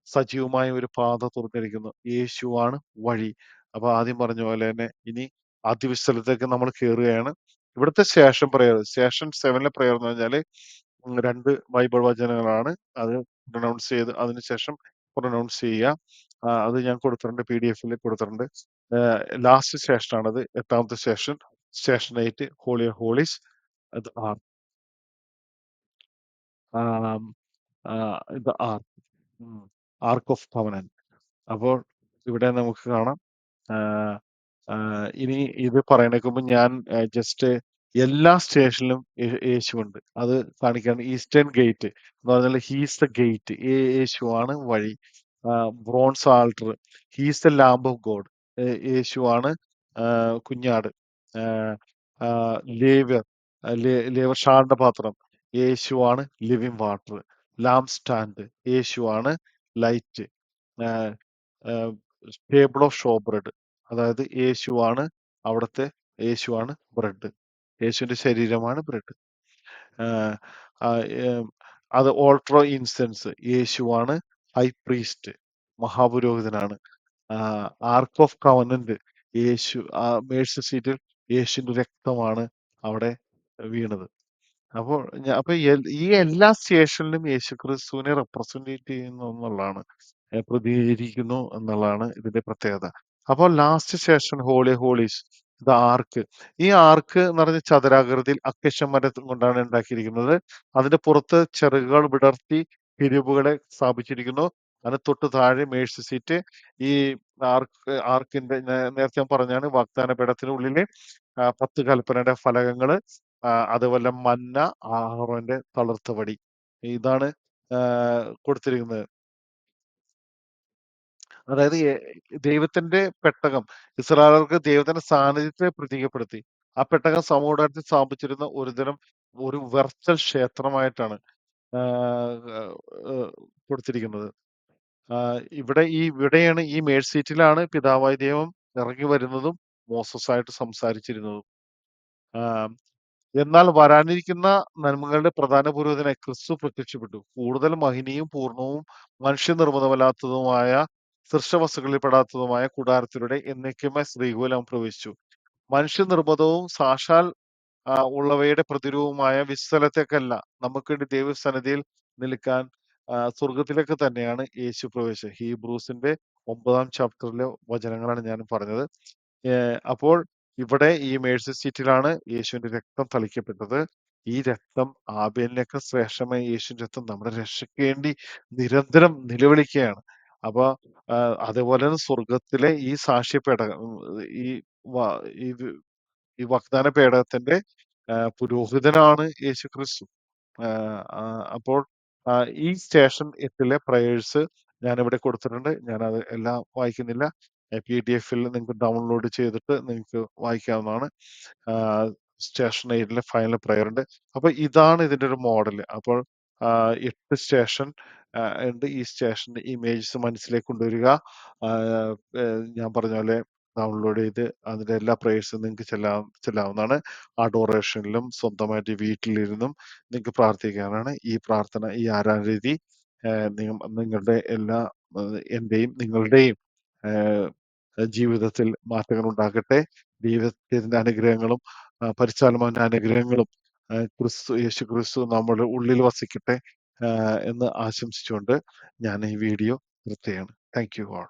സജീവമായ ഒരു പാത തുറന്നിരിക്കുന്നു. യേശുവാണ് വഴി. അപ്പൊ ആദ്യം പറഞ്ഞ പോലെ തന്നെ ഇനി അതിവിശുദ്ധത്തിലേക്ക് നമ്മൾ കയറുകയാണ്. ഇവിടുത്തെ സ്റ്റേഷൻ 7ലെ പ്രയർ എന്ന് പറഞ്ഞാല് 2 ബൈബിൾ വചനങ്ങളാണ്. അത് പ്രൊനൗൺസ് ചെയ്ത് അതിനുശേഷം പ്രൊനൗൺസ് ചെയ്യുക. അത് ഞാൻ കൊടുത്തിട്ടുണ്ട്. PDF-ൽ കൊടുത്തിട്ടുണ്ട്. ലാസ്റ്റ് സ്റ്റേഷനാണത്. 8ാമത്തെ station. Station 8 holy of holies. അത് ഇത് ആർക്ക് ഓഫ് കവനന്റ്. അപ്പോൾ ഇവിടെ നമുക്ക് കാണാം. ഇനി ഇത് പറയണേക്ക് മുമ്പ് ഞാൻ ജസ്റ്റ് എല്ലാ സ്റ്റേഷനിലും യേശുവുണ്ട്. അത് കാണിക്കാണ്. ഈസ്റ്റേൺ ഗേറ്റ് എന്ന് പറഞ്ഞാൽ ഹീസ് ദ ഗേറ്റ്. യേശുവാണ് വഴി. Bronze altar, he's the lamb of God. യേശുവാണ് കുഞ്ഞാട്. ലേവ്യർ ലേവർ ഷാറിന്റെ പാത്രം. യേശുവാണ് ലിവിങ് വാട്ടർ. Lamp stand. യേശുവാണ് light. Table of show bread. അതായത് യേശുവാണ് ബ്രെഡ്. യേശുവിന്റെ ശരീരമാണ് ബ്രെഡ്. അത് ഓൾട്രോ ഇൻസെൻസ്. യേശുവാണ് ഹൈ പ്രീസ്റ്റ്, മഹാപുരോഹിതനാണ്. ആർക്ക് ഓഫ് കവനന്റ്, യേശു മേഴ്സി സീറ്റിൽ യേശുവിന്റെ രക്തമാണ് അവിടെ വീണത്. അപ്പോൾ അപ്പൊ ഈ എല്ലാ സ്റ്റേഷനിലും യേശുക്രിസ്തുവിനെ റെപ്രസെന്റ് ചെയ്യുന്നു എന്നുള്ളതാണ്, പ്രതിനിധീകരിക്കുന്നു എന്നുള്ളതാണ് ഇതിന്റെ പ്രത്യേകത. അപ്പോൾ ലാസ്റ്റ് സ്റ്റേഷൻ ഹോളി ഹോളീസ്, ഇത് ആർക്ക്. ഈ ആർക്ക് എന്ന് പറഞ്ഞ ചതുരാകൃതിയിൽ അക്കേഷ്യ മരം കൊണ്ടാണ് ഉണ്ടാക്കിയിരിക്കുന്നത്. അതിന്റെ പുറത്ത് ചിറകുകൾ വിടർത്തി കിരീബുകളെ സ്ഥാപിച്ചിരിക്കുന്നു. അതിന് തൊട്ട് താഴെ മേഴ്സി സീറ്റ്. ഈ ആർക്കിന്റെ നേരത്തെ ഞാൻ പറഞ്ഞാണ്, വാഗ്ദാന പീഠത്തിനുള്ളില് 10 കൽപ്പനയുടെ ഫലകങ്ങള്, അതുപോലെ മന്ന, ആഹ്റോന്റെ തളിർത്ത വടി, ഇതാണ് കൊടുത്തിരിക്കുന്നത്. അതായത് ദൈവത്തിന്റെ പെട്ടകം ഇസ്രായേലർക്ക് ദൈവത്തിന്റെ സാന്നിധ്യത്തെ പ്രതീകപ്പെടുത്തി. ആ പെട്ടകം സമൂഹത്തിൽ സ്ഥാപിച്ചിരുന്ന ഒരു വെർച്വൽ ക്ഷേത്രമായിട്ടാണ് ആഹ് ആഹ് കൊടുത്തിരിക്കുന്നത്. ഇവിടെയാണ് ഈ മേഴ്സീറ്റിലാണ് പിതാവായ ദൈവം ഇറങ്ങി വരുന്നതും മോസസായിട്ട് സംസാരിച്ചിരുന്നതും. ആഹ് എന്നാൽ വരാനിരിക്കുന്ന നന്മകളുടെ പ്രധാന പുരോഹിതനായി ക്രിസ്തു പ്രത്യക്ഷപ്പെട്ടു. കൂടുതൽ മഹിനിയും പൂർണ്ണവും മനുഷ്യനിർമ്മിതമല്ലാത്തതുമായ സൃഷ്ടവസ്തുക്കളിൽ പെടാത്തതുമായ കൂടാരത്തിലൂടെ എന്നേക്കുമായി ശ്രീകോലം പ്രവേശിച്ചു. മനുഷ്യനിർമ്മിതവും സാക്ഷാൽ ഉള്ളവയുടെ പ്രതിരൂപമായ വിശ്വലത്തേക്കല്ല, നമുക്ക് വേണ്ടി ദൈവസന്നിധിയിൽ നിൽക്കാൻ സ്വർഗത്തിലേക്ക് തന്നെയാണ് യേശു പ്രവേശിച്ചത്. ഹീബ്രൂസിന്റെ 9-ാം ചാപ്റ്ററിലെ വചനങ്ങളാണ് ഞാൻ പറഞ്ഞത്. അപ്പോൾ ഇവിടെ ഈ മേഴ്സി സീറ്റിലാണ് യേശുവിന്റെ രക്തം തളിക്കപ്പെട്ടത്. ഈ രക്തം ആബേലിനൊക്കെ ശ്രേഷ്ഠമായ യേശുവിന്റെ രക്തം നമ്മുടെ രക്ഷയ്ക്ക് വേണ്ടി നിരന്തരം നിലവിളിക്കുകയാണ്. അപ്പൊ അതേപോലെ തന്നെ സ്വർഗത്തിലെ ഈ സാക്ഷ്യപേടകം, ഈ വ- ഈ വ- ഈ വാഗ്ദാന പേടകത്തിന്റെ പുരോഹിതനാണ് യേശു ക്രിസ്തു. അപ്പോൾ ഈ സ്റ്റേഷൻ 8-ലെ പ്രയേഴ്സ് ഞാനിവിടെ കൊടുത്തിട്ടുണ്ട്. ഞാനത് എല്ലാം വായിക്കുന്നില്ല. PDF-ൽ നിങ്ങൾക്ക് ഡൗൺലോഡ് ചെയ്തിട്ട് നിങ്ങൾക്ക് വായിക്കാവുന്നതാണ്. സ്റ്റേഷൻ 8-ലെ ഫൈനൽ പ്രയർ ഉണ്ട്. അപ്പൊ ഇതാണ് ഇതിന്റെ ഒരു മോഡൽ. അപ്പോൾ 8 സ്റ്റേഷൻ ഉണ്ട്. ഈ സ്റ്റേഷന്റെ ഇമേജസ് മനസ്സിലേക്ക് കൊണ്ടുവരിക. ഞാൻ പറഞ്ഞ പോലെ ഡൗൺലോഡ് ചെയ്ത് അതിന്റെ എല്ലാ പ്രേയേഴ്സും നിങ്ങൾക്ക് ചെല്ലാവുന്നതാണ്. അഡോറേഷനിലും സ്വന്തമായിട്ട് വീട്ടിലിരുന്നും നിങ്ങൾക്ക് പ്രാർത്ഥിക്കാനാണ്. ഈ ആരാധന രീതി നിങ്ങളുടെ എല്ലാ എന്റെയും നിങ്ങളുടെയും ഏഹ് ജീവിതത്തിൽ മാറ്റങ്ങൾ ഉണ്ടാക്കട്ടെ. ദൈവത്തിന്റെ അനുഗ്രഹങ്ങളും പരിശുദ്ധാത്മാവിന്റെ അനുഗ്രഹങ്ങളും യേശു ക്രിസ്തു നമ്മുടെ ഉള്ളിൽ വസിക്കട്ടെ എന്ന് ആശംസിച്ചുകൊണ്ട് ഞാൻ ഈ വീഡിയോ നിർത്തുകയാണ്. Thank you all.